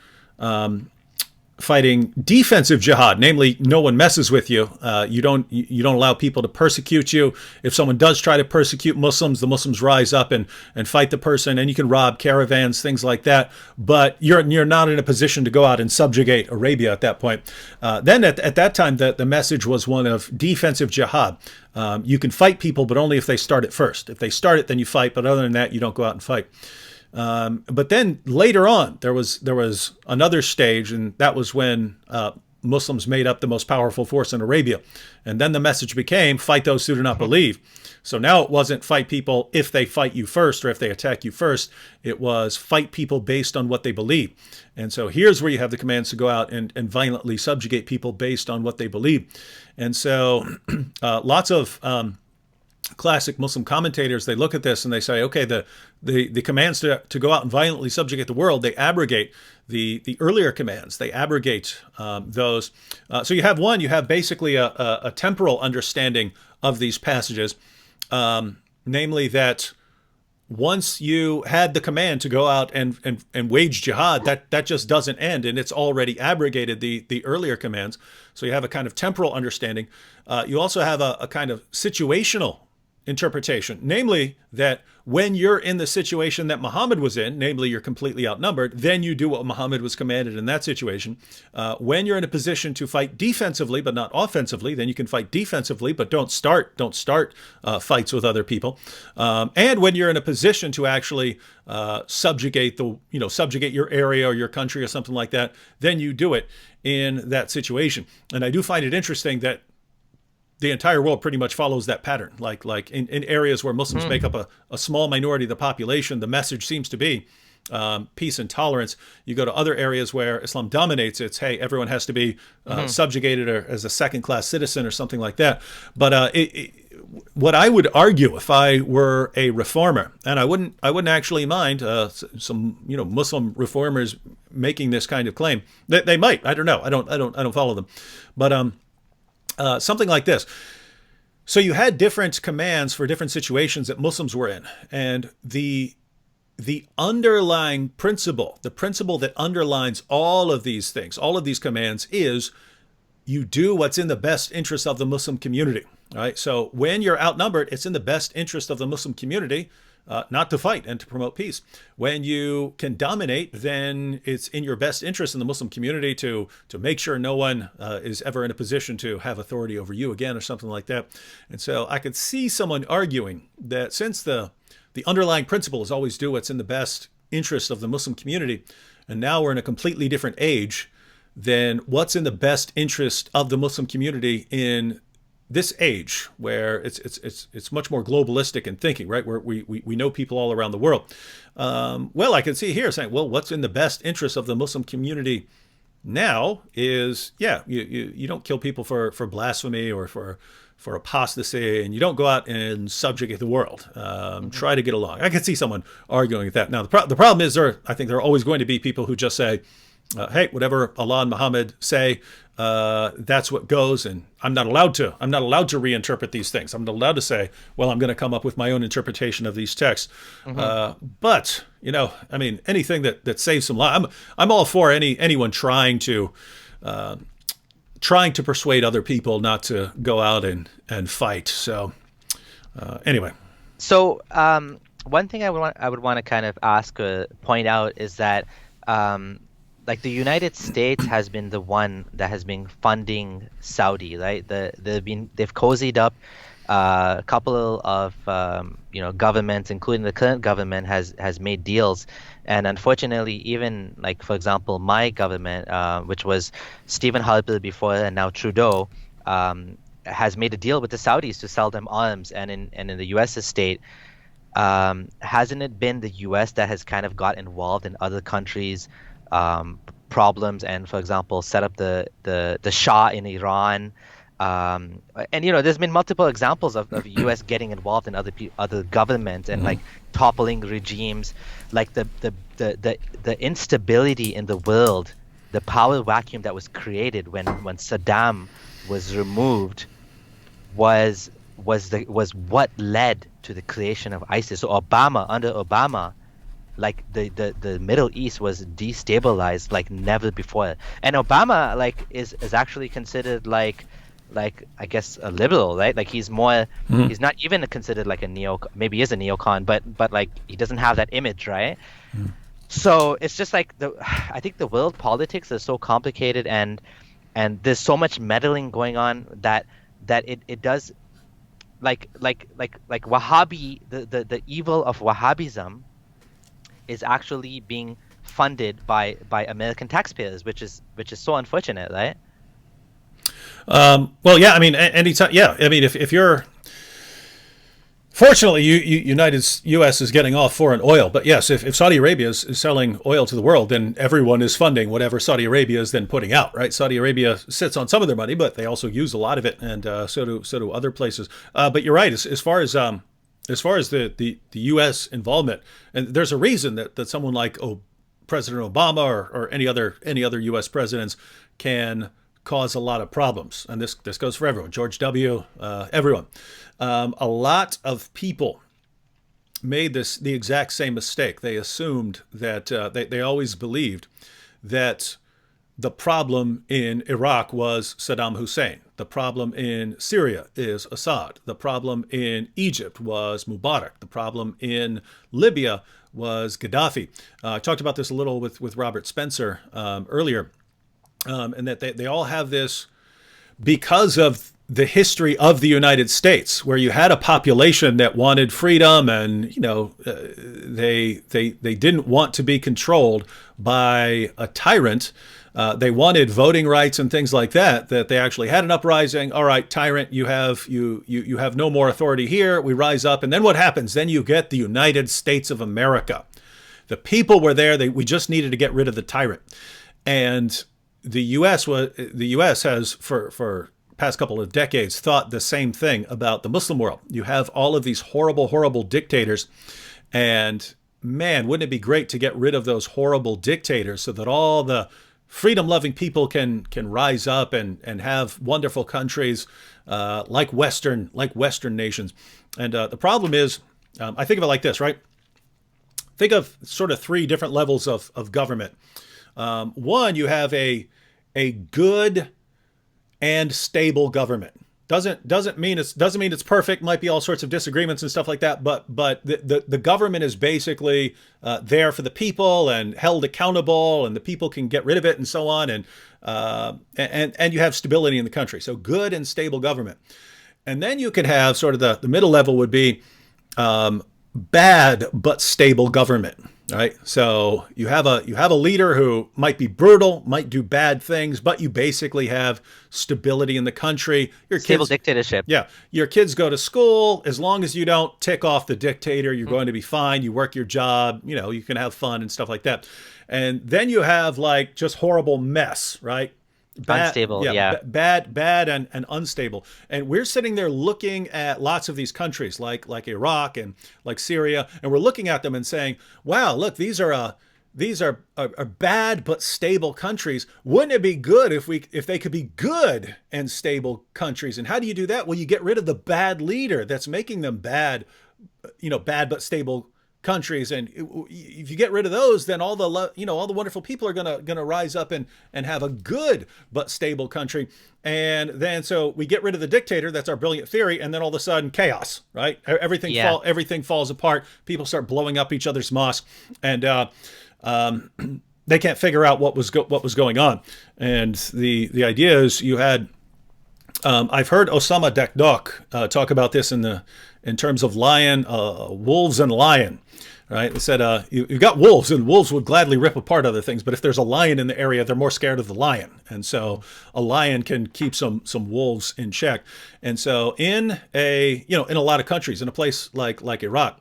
fighting defensive jihad, namely, no one messes with you. You don't allow people to persecute you. If someone does try to persecute Muslims, the Muslims rise up and fight the person, and you can rob caravans, things like that. But you're not in a position to go out and subjugate Arabia at that point. Then at that time, the message was one of defensive jihad. You can fight people, but only if they start it first. If they start it, then you fight. But other than that, you don't go out and fight. But then later on, there was another stage, and that was when Muslims made up the most powerful force in Arabia. And then the message became, fight those who do not believe. So now it wasn't fight people if they fight you first or if they attack you first. It was fight people based on what they believe. And so here's where you have the commands to go out and violently subjugate people based on what they believe. And so lots of classic Muslim commentators, they look at this and they say, okay, the commands to go out and violently subjugate the world, they abrogate the earlier commands. They abrogate those. So you have basically a temporal understanding of these passages, namely that once you had the command to go out and wage jihad, that just doesn't end, and it's already abrogated the earlier commands. So you have a kind of temporal understanding. You also have a kind of situational interpretation, namely that when you're in the situation that Muhammad was in, namely you're completely outnumbered, then you do what Muhammad was commanded in that situation. When you're in a position to fight defensively but not offensively, then you can fight defensively, but don't start fights with other people. And when you're in a position to actually subjugate your area or your country or something like that, then you do it in that situation. And I do find it interesting that the entire world pretty much follows that pattern. Like in areas where Muslims make up a small minority of the population, the message seems to be peace and tolerance. You go to other areas where Islam dominates, it's, hey, everyone has to be subjugated or as a second-class citizen or something like that. But what I would argue if I were a reformer, and I wouldn't actually mind some Muslim reformers making this kind of claim. They might. I don't know. I don't follow them, but something like this. So you had different commands for different situations that Muslims were in, and the underlying principle, the principle that underlines all of these things, all of these commands, is you do what's in the best interest of the Muslim community. All right. So when you're outnumbered, it's in the best interest of the Muslim community not to fight and to promote peace. When you can dominate, then it's in your best interest in the Muslim community to make sure no one is ever in a position to have authority over you again or something like that. And so I could see someone arguing that since the underlying principle is always do what's in the best interest of the Muslim community, and now we're in a completely different age, then what's in the best interest of the Muslim community in this age where it's much more globalistic in thinking, right? Where we know people all around the world. Well, I can see here saying, well, what's in the best interest of the Muslim community now is, you don't kill people for blasphemy or for apostasy, and you don't go out and subjugate the world. Try to get along. I can see someone arguing with that. Now, the problem is I think there are always going to be people who just say, hey, whatever Allah and Muhammad say, that's what goes, and I'm not allowed to reinterpret these things. I'm not allowed to say, well, I'm going to come up with my own interpretation of these texts. But anything that saves some life, I'm all for anyone trying to persuade other people not to go out and fight. So anyway. So one thing I would want to kind of ask point out is that like the United States has been the one that has been funding Saudi, right? They've cozied up. A couple of governments, including the current government, has made deals, and unfortunately, even like for example, my government, which was Stephen Harper before and now Trudeau, has made a deal with the Saudis to sell them arms, and in the U.S. estate, hasn't it been the U.S. that has kind of got involved in other countries' problems, and for example set up the Shah in Iran, and there's been multiple examples of U.S. getting involved in other governments and like toppling regimes, like the instability in the world, the power vacuum that was created when Saddam was removed was what led to the creation of ISIS. So under Obama, like the Middle East was destabilized like never before. And Obama like is actually considered like I guess a liberal, right? Like he's more he's not even considered like a maybe he is a neocon, but like he doesn't have that image, right? So it's just like I think the world politics is so complicated, and there's so much meddling going on that it does like Wahhabi the evil of Wahhabism is actually being funded by American taxpayers, which is so unfortunate, right? Well, yeah, I mean, anytime, yeah, I mean, if you're, fortunately, U.S. is getting off foreign oil, but yes, if Saudi Arabia is selling oil to the world, then everyone is funding whatever Saudi Arabia is then putting out, right? Saudi Arabia sits on some of their money, but they also use a lot of it, and so do other places. But you're right, as far as the U.S. involvement, and there's a reason that someone like President Obama or any other U.S. presidents can cause a lot of problems, and this goes for everyone. George W. Everyone. A lot of people made the exact same mistake. They assumed that they always believed that the problem in Iraq was Saddam Hussein. The problem in Syria is Assad. The problem in Egypt was Mubarak. The problem in Libya was Gaddafi. I talked about this a little with Robert Spencer earlier. And that they all have this because of the history of the United States, where you had a population that wanted freedom, and they didn't want to be controlled by a tyrant. They wanted voting rights and things like that. That they actually had an uprising. All right, tyrant, you have no more authority here. We rise up, and then what happens? Then you get the United States of America. The people were there. We just needed to get rid of the tyrant, and the U.S. has for past couple of decades thought the same thing about the Muslim world. You have all of these horrible dictators, and man, wouldn't it be great to get rid of those horrible dictators so that all the freedom-loving people can rise up and have wonderful countries like Western nations. And the problem is, I think of it like this, right? Think of sort of three different levels of government. One, you have a good and stable government. Doesn't mean it's perfect. Might be all sorts of disagreements and stuff like that. But the government is basically there for the people and held accountable, and the people can get rid of it and so on. And you have stability in the country. So good and stable government. And then you can have sort of the middle level would be bad but stable government. Right. So you have a leader who might be brutal, might do bad things, but you basically have stability in the country. Stable dictatorship. Yeah. Your kids go to school. As long as you don't tick off the dictator, you're going to be fine. You work your job. You can have fun and stuff like that. And then you have like just horrible mess, right? Unstable, yeah. Bad and unstable. And we're sitting there looking at lots of these countries like Iraq and like Syria, and we're looking at them and saying, wow, look, these are bad but stable countries. Wouldn't it be good if they could be good and stable countries? And how do you do that? Well, you get rid of the bad leader that's making them bad but stable countries, and if you get rid of those, then all the wonderful people are gonna rise up and have a good but stable country. And then so we get rid of the dictator. That's our brilliant theory, and then all of a sudden chaos, right? Everything falls apart. People start blowing up each other's mosques, and they can't figure out what was going on. And the idea is you had. I've heard Osama Dakdok talk about this in terms of wolves and lion, right? They said you've got wolves, and wolves would gladly rip apart other things, but if there's a lion in the area, they're more scared of the lion, and so a lion can keep some wolves in check. And so in a lot of countries, in a place like Iraq,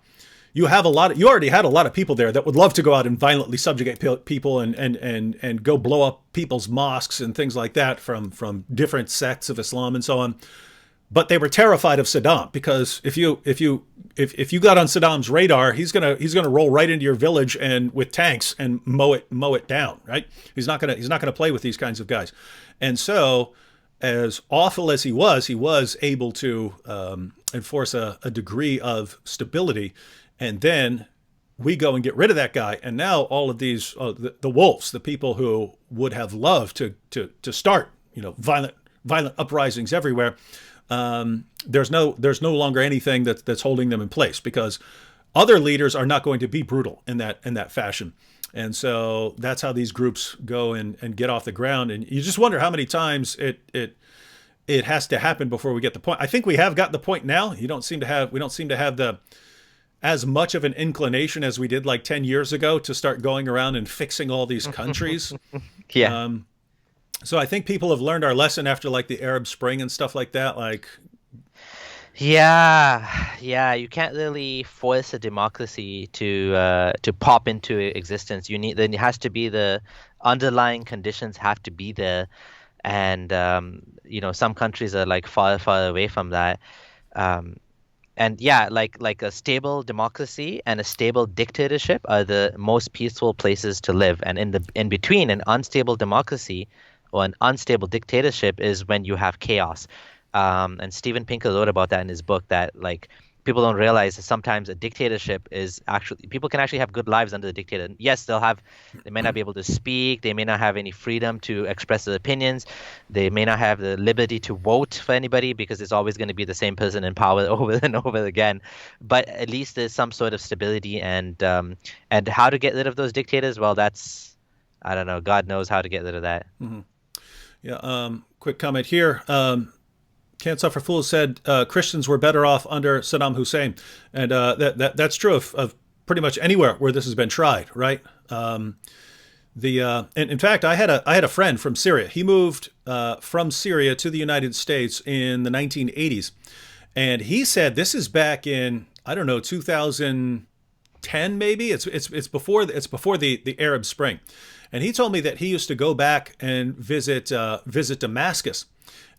you already had a lot of people there that would love to go out and violently subjugate people and go blow up people's mosques and things like that from different sects of Islam and so on. But they were terrified of Saddam, because if you got on Saddam's radar, he's gonna roll right into your village and with tanks and mow it down, right? He's not gonna play with these kinds of guys. And so, as awful as he was able to enforce a degree of stability. And then we go and get rid of that guy, and now all of these the wolves, the people who would have loved to start violent uprisings everywhere, there's no longer anything that's holding them in place, because other leaders are not going to be brutal in that fashion. And so that's how these groups go and get off the ground. And you just wonder how many times it has to happen before we get the point. I think we have got the point now. We don't seem to have the as much of an inclination as we did like 10 years ago to start going around and fixing all these countries. Yeah. So I think people have learned our lesson after like the Arab Spring and stuff like that. Like, yeah, you can't really force a democracy to pop into existence. Then it has to be the underlying conditions have to be there, and some countries are like far away from that. And yeah, like a stable democracy and a stable dictatorship are the most peaceful places to live. And in between, an unstable democracy or an unstable dictatorship is when you have chaos. And Steven Pinker wrote about that in his book, that like people don't realize that sometimes a dictatorship is actually, people can actually have good lives under the dictator. Yes, they may not be able to speak, they may not have any freedom to express their opinions, they may not have the liberty to vote for anybody because it's always going to be the same person in power over and over again. But at least there's some sort of stability, and how to get rid of those dictators, well, that's, I don't know, God knows how to get rid of that. Mm-hmm. Yeah. Quick comment here. Can't Suffer Fools said Christians were better off under Saddam Hussein, and that's true of pretty much anywhere where this has been tried, right? And in fact, I had a friend from Syria. He moved from Syria to the United States in the 1980s, and he said this is back in, I don't know, 2010 maybe. It's before the Arab Spring, and he told me that he used to go back and visit Damascus.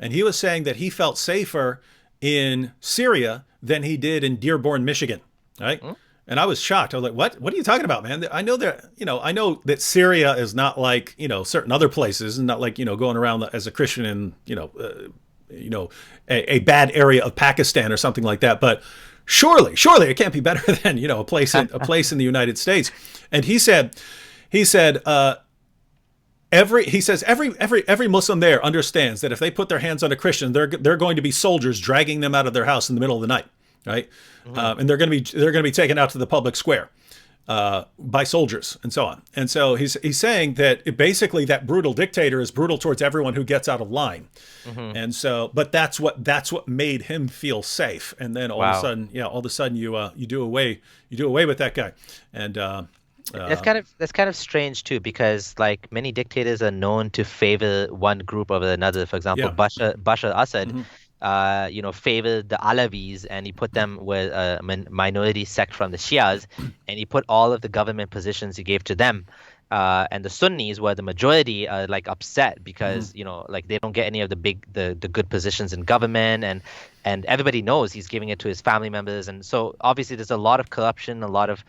And he was saying that he felt safer in Syria than he did in Dearborn, Michigan, right? Mm. And I was shocked. I was like, "What? What are you talking about, man? I know that Syria is not like certain other places, and not like going around as a Christian in a bad area of Pakistan or something like that. But surely it can't be better than a place in the United States." And he said. Every Muslim there understands that if they put their hands on a Christian, they're going to be soldiers dragging them out of their house in the middle of the night, right? Mm-hmm. And they're going to be taken out to the public square by soldiers and so on. And so he's saying that basically that brutal dictator is brutal towards everyone who gets out of line. Mm-hmm. And so, but that's what made him feel safe. And then all of a sudden you do away with that guy. And that's kind of strange too, because like many dictators are known to favor one group over another. For example, Bashar al-Assad, mm-hmm. Favored the Alavis, and he put them with a minority sect from the Shias, and he put all of the government positions he gave to them. And the Sunnis, were the majority, are like upset because mm-hmm. Like they don't get any of the good positions in government, and everybody knows he's giving it to his family members, and so obviously there's a lot of corruption, a lot of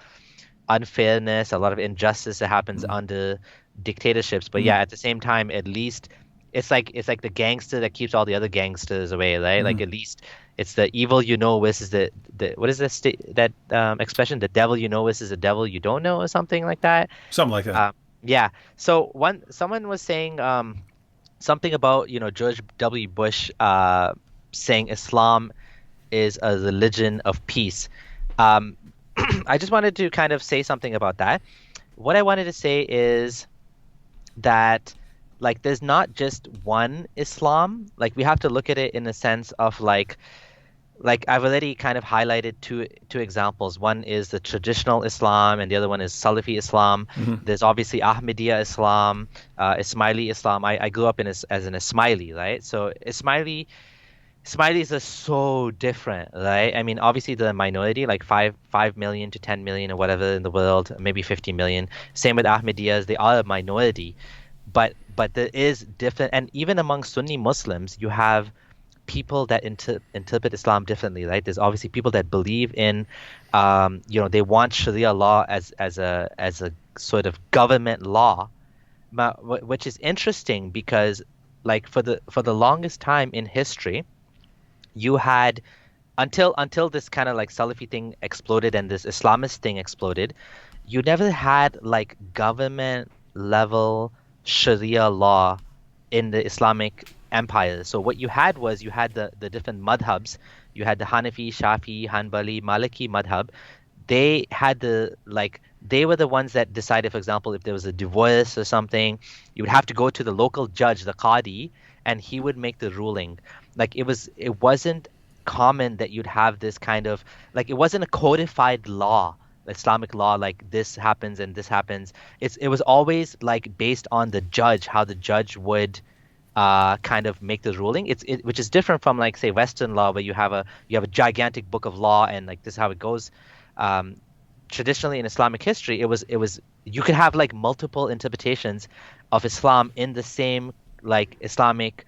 unfairness, a lot of injustice that happens mm-hmm. under dictatorships. But yeah, at the same time, at least it's like the gangster that keeps all the other gangsters away, right? Mm-hmm. Like at least it's the evil versus the what is that expression? The devil versus the devil you don't know, or something like that. Something like that. Yeah. So someone was saying something about George W. Bush saying Islam is a religion of peace. I just wanted to kind of say something about that. What I wanted to say is that like there's not just one Islam. Like we have to look at it in the sense of like I've already kind of highlighted two examples. One is the traditional Islam, and the other one is Salafi Islam. Mm-hmm. There's obviously Ahmadiyya Islam, Ismaili Islam. I grew up as an Ismaili, right? So Ismailis are so different, right? I mean, obviously the minority, like 5 million to 10 million or whatever in the world, maybe 50 million. Same with Ahmadiyyas, they are a minority, but there is different, and even among Sunni Muslims, you have people that interpret Islam differently, right? There's obviously people that believe in, they want Sharia law as a sort of government law, which is interesting because, like, for the longest time in history, you had until this kind of like Salafi thing exploded and this Islamist thing exploded, you never had like government level Sharia law in the Islamic empire. So what you had was you had the different madhabs. You had the Hanafi, Shafi, Hanbali, Maliki madhab. They had the like they were the ones that decided, for example, if there was a divorce or something, you would have to go to the local judge, the Qadi, and he would make the ruling. Like it wasn't common that you'd have this kind of like it wasn't a codified law, Islamic law, like this happens and this happens. It was always like based on the judge, how the judge would kind of make the ruling. Which is different from like say Western law where you have a gigantic book of law and like this is how it goes. Um, Traditionally in Islamic history, it was you could have like multiple interpretations of Islam in the same like Islamic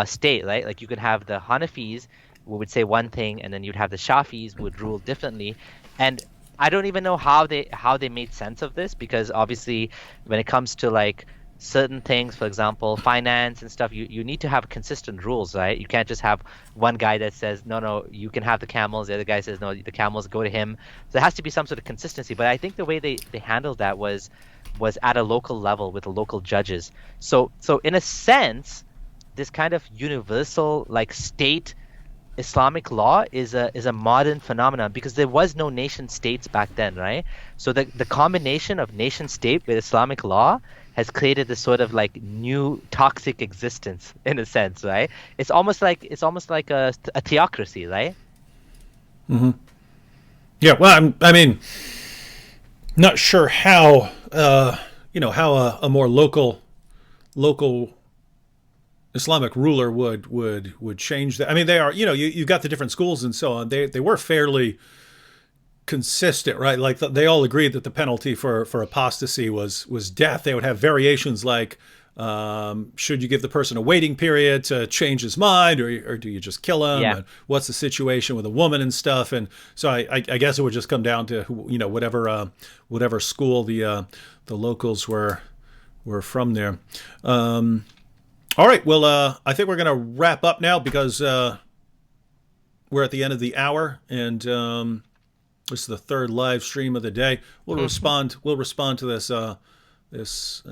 state, right? Like you could have the Hanafis who would say one thing, and then you'd have the Shafis who would rule differently. And I don't even know how they made sense of this because obviously when it comes to like certain things, for example, finance and stuff, you need to have consistent rules, right? You can't just have one guy that says, no, no, you can have the camels. The other guy says, no, the camels go to him. So there has to be some sort of consistency. But I think the way they handled that was at a local level with the local judges. So in a sense, this kind of universal like state Islamic law is a modern phenomenon because there was no nation states back then, right? So the combination of nation state with Islamic law has created this sort of like new toxic existence in a sense, right? It's almost like a theocracy, right? Yeah, well, I mean, not sure how how a more local Islamic ruler would change that. I mean, they are, you got the different schools and so on. They were fairly consistent, right? Like they all agreed that the penalty for apostasy was death. They would have variations like, should you give the person a waiting period to change his mind, or do you just kill him? Yeah. And what's the situation with a woman and stuff? And so I guess it would just come down to whatever school the locals were from there. All right, well, I think we're gonna wrap up now because we're at the end of the hour, and this is the third live stream of the day. We'll respond to this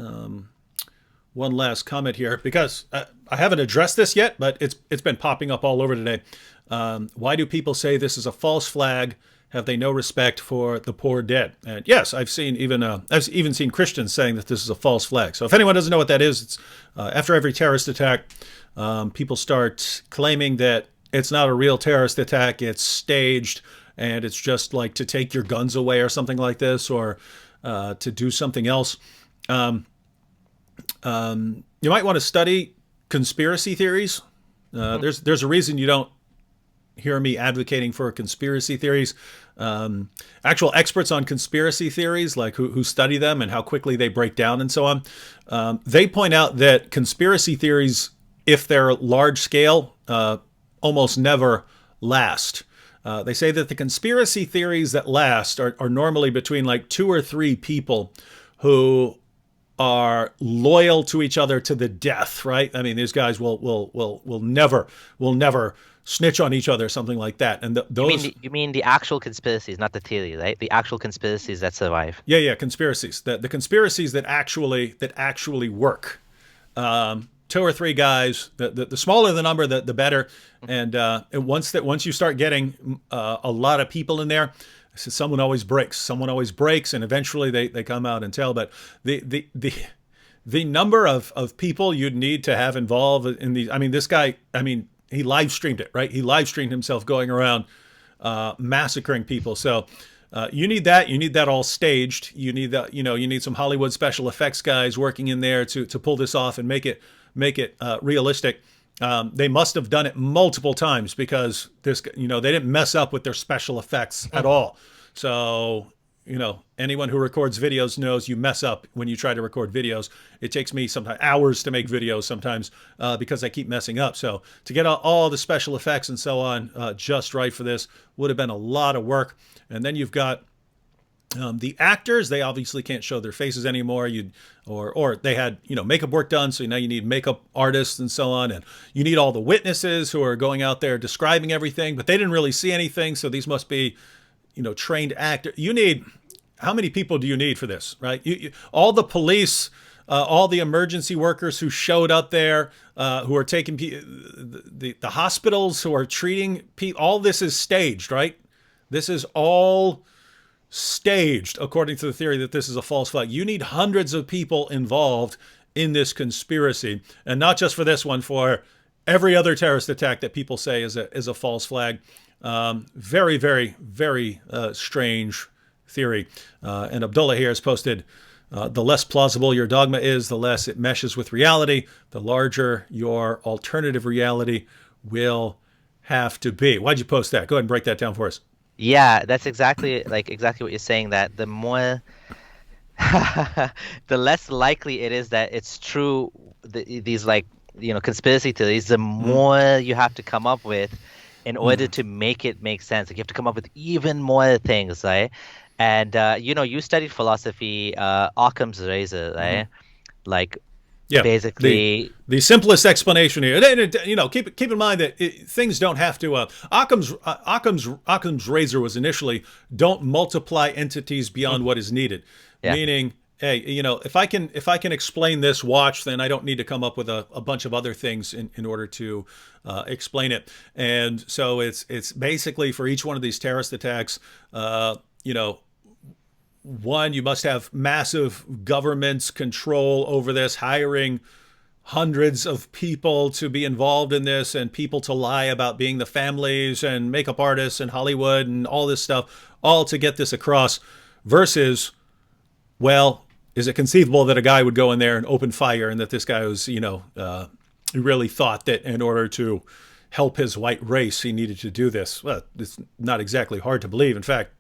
one last comment here because I haven't addressed this yet, but it's been popping up all over today. Why do people say this is a false flag? Have they no respect for the poor dead? And yes, I've even seen Christians saying that this is a false flag. So if anyone doesn't know what that is, it's after every terrorist attack, people start claiming that it's not a real terrorist attack, it's staged, and it's just like to take your guns away or something like this, or to do something else. You might want to study conspiracy theories. There's a reason you don't hear me advocating for conspiracy theories. Actual experts on conspiracy theories, like who study them and how quickly they break down and so on, they point out that conspiracy theories, if they're large scale, almost never last. They say that the conspiracy theories that last are normally between like 2 or 3 people who are loyal to each other to the death, right? I mean, these guys will never snitch on each other, something like that. And those You mean the actual conspiracies, not the theory, right? The actual conspiracies that survive. yeah, conspiracies. The conspiracies that actually work. 2 or 3 guys. The smaller the number, the better. And once you start getting a lot of people in there, someone always breaks. And eventually they come out and tell. But the number of people you'd need to have involved in these. I mean, this guy. I mean, he live streamed it, right? He live streamed himself going around massacring people. So you need that. You need that all staged. You need that. You need some Hollywood special effects guys working in there to pull this off and make it realistic. They must have done it multiple times because they didn't mess up with their special effects at all. So, anyone who records videos knows you mess up when you try to record videos. It takes me sometimes hours to make videos sometimes because I keep messing up. So to get all the special effects and so on just right for this would have been a lot of work. And then you've got The actors, they obviously can't show their faces anymore. Or they had makeup work done, so now you need makeup artists and so on, and you need all the witnesses who are going out there describing everything, but they didn't really see anything, so these must be trained actors. You need, how many people do you need for this, right? All the police, all the emergency workers who showed up there, who are taking the hospitals who are treating people. All this is staged, right? This is all staged, according to the theory that this is a false flag. You need hundreds of people involved in this conspiracy, and not just for this one, for every other terrorist attack that people say is a false flag. Very, very, very strange theory. And Abdullah here has posted, the less plausible your dogma is, the less it meshes with reality, the larger your alternative reality will have to be. Why'd you post that? Go ahead and break that down for us. Yeah, that's exactly what you're saying, that the more the less likely it is that it's true, these conspiracy theories, the more you have to come up with in order to make it make sense. Like, you have to come up with even more things, right? And you studied philosophy, Occam's razor, right? Like, yeah, basically the simplest explanation here. Keep in mind that things don't have to. Occam's razor was initially, don't multiply entities beyond what is needed. Yeah. Meaning, hey, if I can explain this watch, then I don't need to come up with a bunch of other things in order to explain it. And so it's basically, for each one of these terrorist attacks, one, you must have massive government's control over this, hiring hundreds of people to be involved in this, and people to lie about being the families and makeup artists and Hollywood and all this stuff, all to get this across. Versus, well, is it conceivable that a guy would go in there and open fire, and that this guy was, really thought that in order to help his white race, he needed to do this? Well, it's not exactly hard to believe. In fact,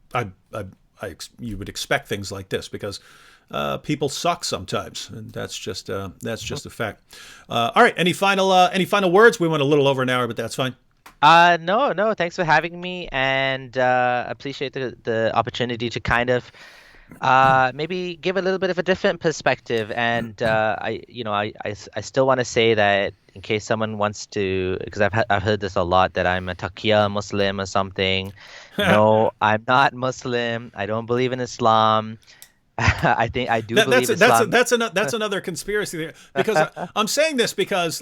you would expect things like this, because people suck sometimes, and that's just a fact. All right, any final words? We went a little over an hour, but that's fine. No, thanks for having me, and appreciate the opportunity to kind of maybe give a little bit of a different perspective. And I still want to say that, in case someone wants to, because I've heard this a lot, that I'm a Taqiyya Muslim or something. No, I'm not Muslim. I don't believe in Islam. I think I do believe Islam. That's another conspiracy there. Because I'm saying this because,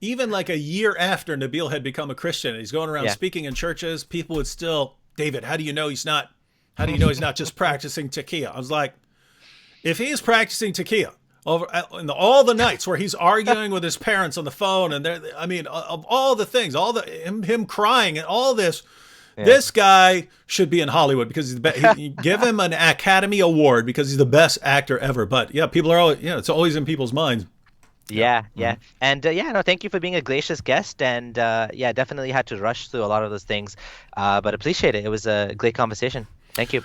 even a year after Nabil had become a Christian, and he's going around speaking in churches, people would still, David, how do you know he's not just practicing Taqiyya? I was like, if he's practicing Taqiyya over in all the nights where he's arguing with his parents on the phone, and of all the things, all the him crying and all this. Yeah. This guy should be in Hollywood, because give him an Academy Award because he's the best actor ever. But yeah, people are always, it's always in people's minds. Yeah. And thank you for being a gracious guest. And definitely had to rush through a lot of those things, but appreciate it. It was a great conversation. Thank you.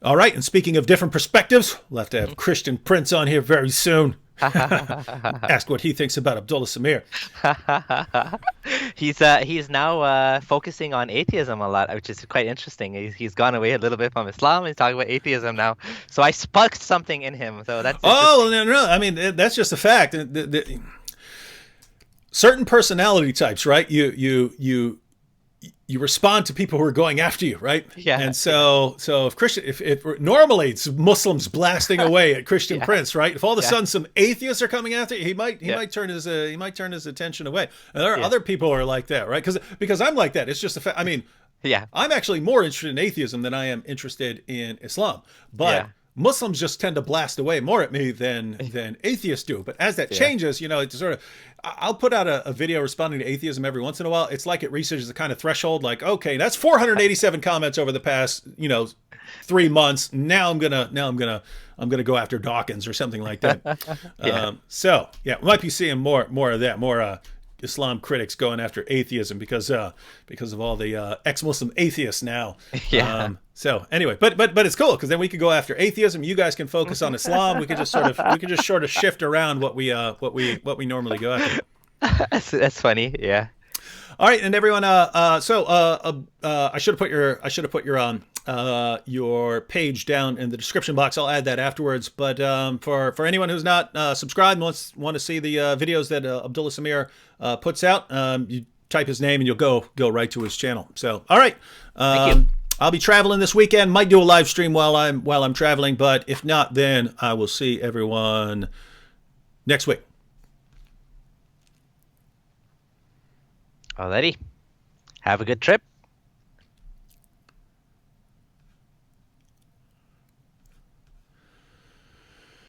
All right. And speaking of different perspectives, we'll have to have Christian Prince on here very soon. Ask what he thinks about Abdullah Samir. He's now focusing on atheism a lot, which is quite interesting. He's gone away a little bit from Islam. He's talking about atheism now. So I sparked something in him. So that's no. That's just a fact. Certain personality types, right? You respond to people who are going after you, right? Yeah. And so if normally it's Muslims blasting away at Christian Prince, right? If all of a sudden some atheists are coming after you, he might turn his attention away. And there are other people who are like that, right? Because I'm like that. It's just a fact. I'm actually more interested in atheism than I am interested in Islam. But Muslims just tend to blast away more at me than atheists do. But as that changes, it's sort of, I'll put out a video responding to atheism every once in a while. It's like it reaches a kind of threshold, like, okay, that's 487 comments over the past 3 months. Now I'm gonna go after Dawkins or something like that. We might be seeing more of that, more Islam critics going after atheism because of all the ex-Muslim atheists now. So anyway, but it's cool, because then we could go after atheism. You guys can focus on Islam. We could just sort of shift around what we normally go after. That's funny. Yeah. All right, and everyone. I should have put your your page down in the description box. I'll add that afterwards. But for anyone who's not subscribed and want to see the videos that Abdullah Samir puts out, you type his name and you'll go right to his channel. So, all right. Thank you. I'll be traveling this weekend. Might do a live stream while I'm traveling, but if not, then I will see everyone next week. Alrighty. Have a good trip.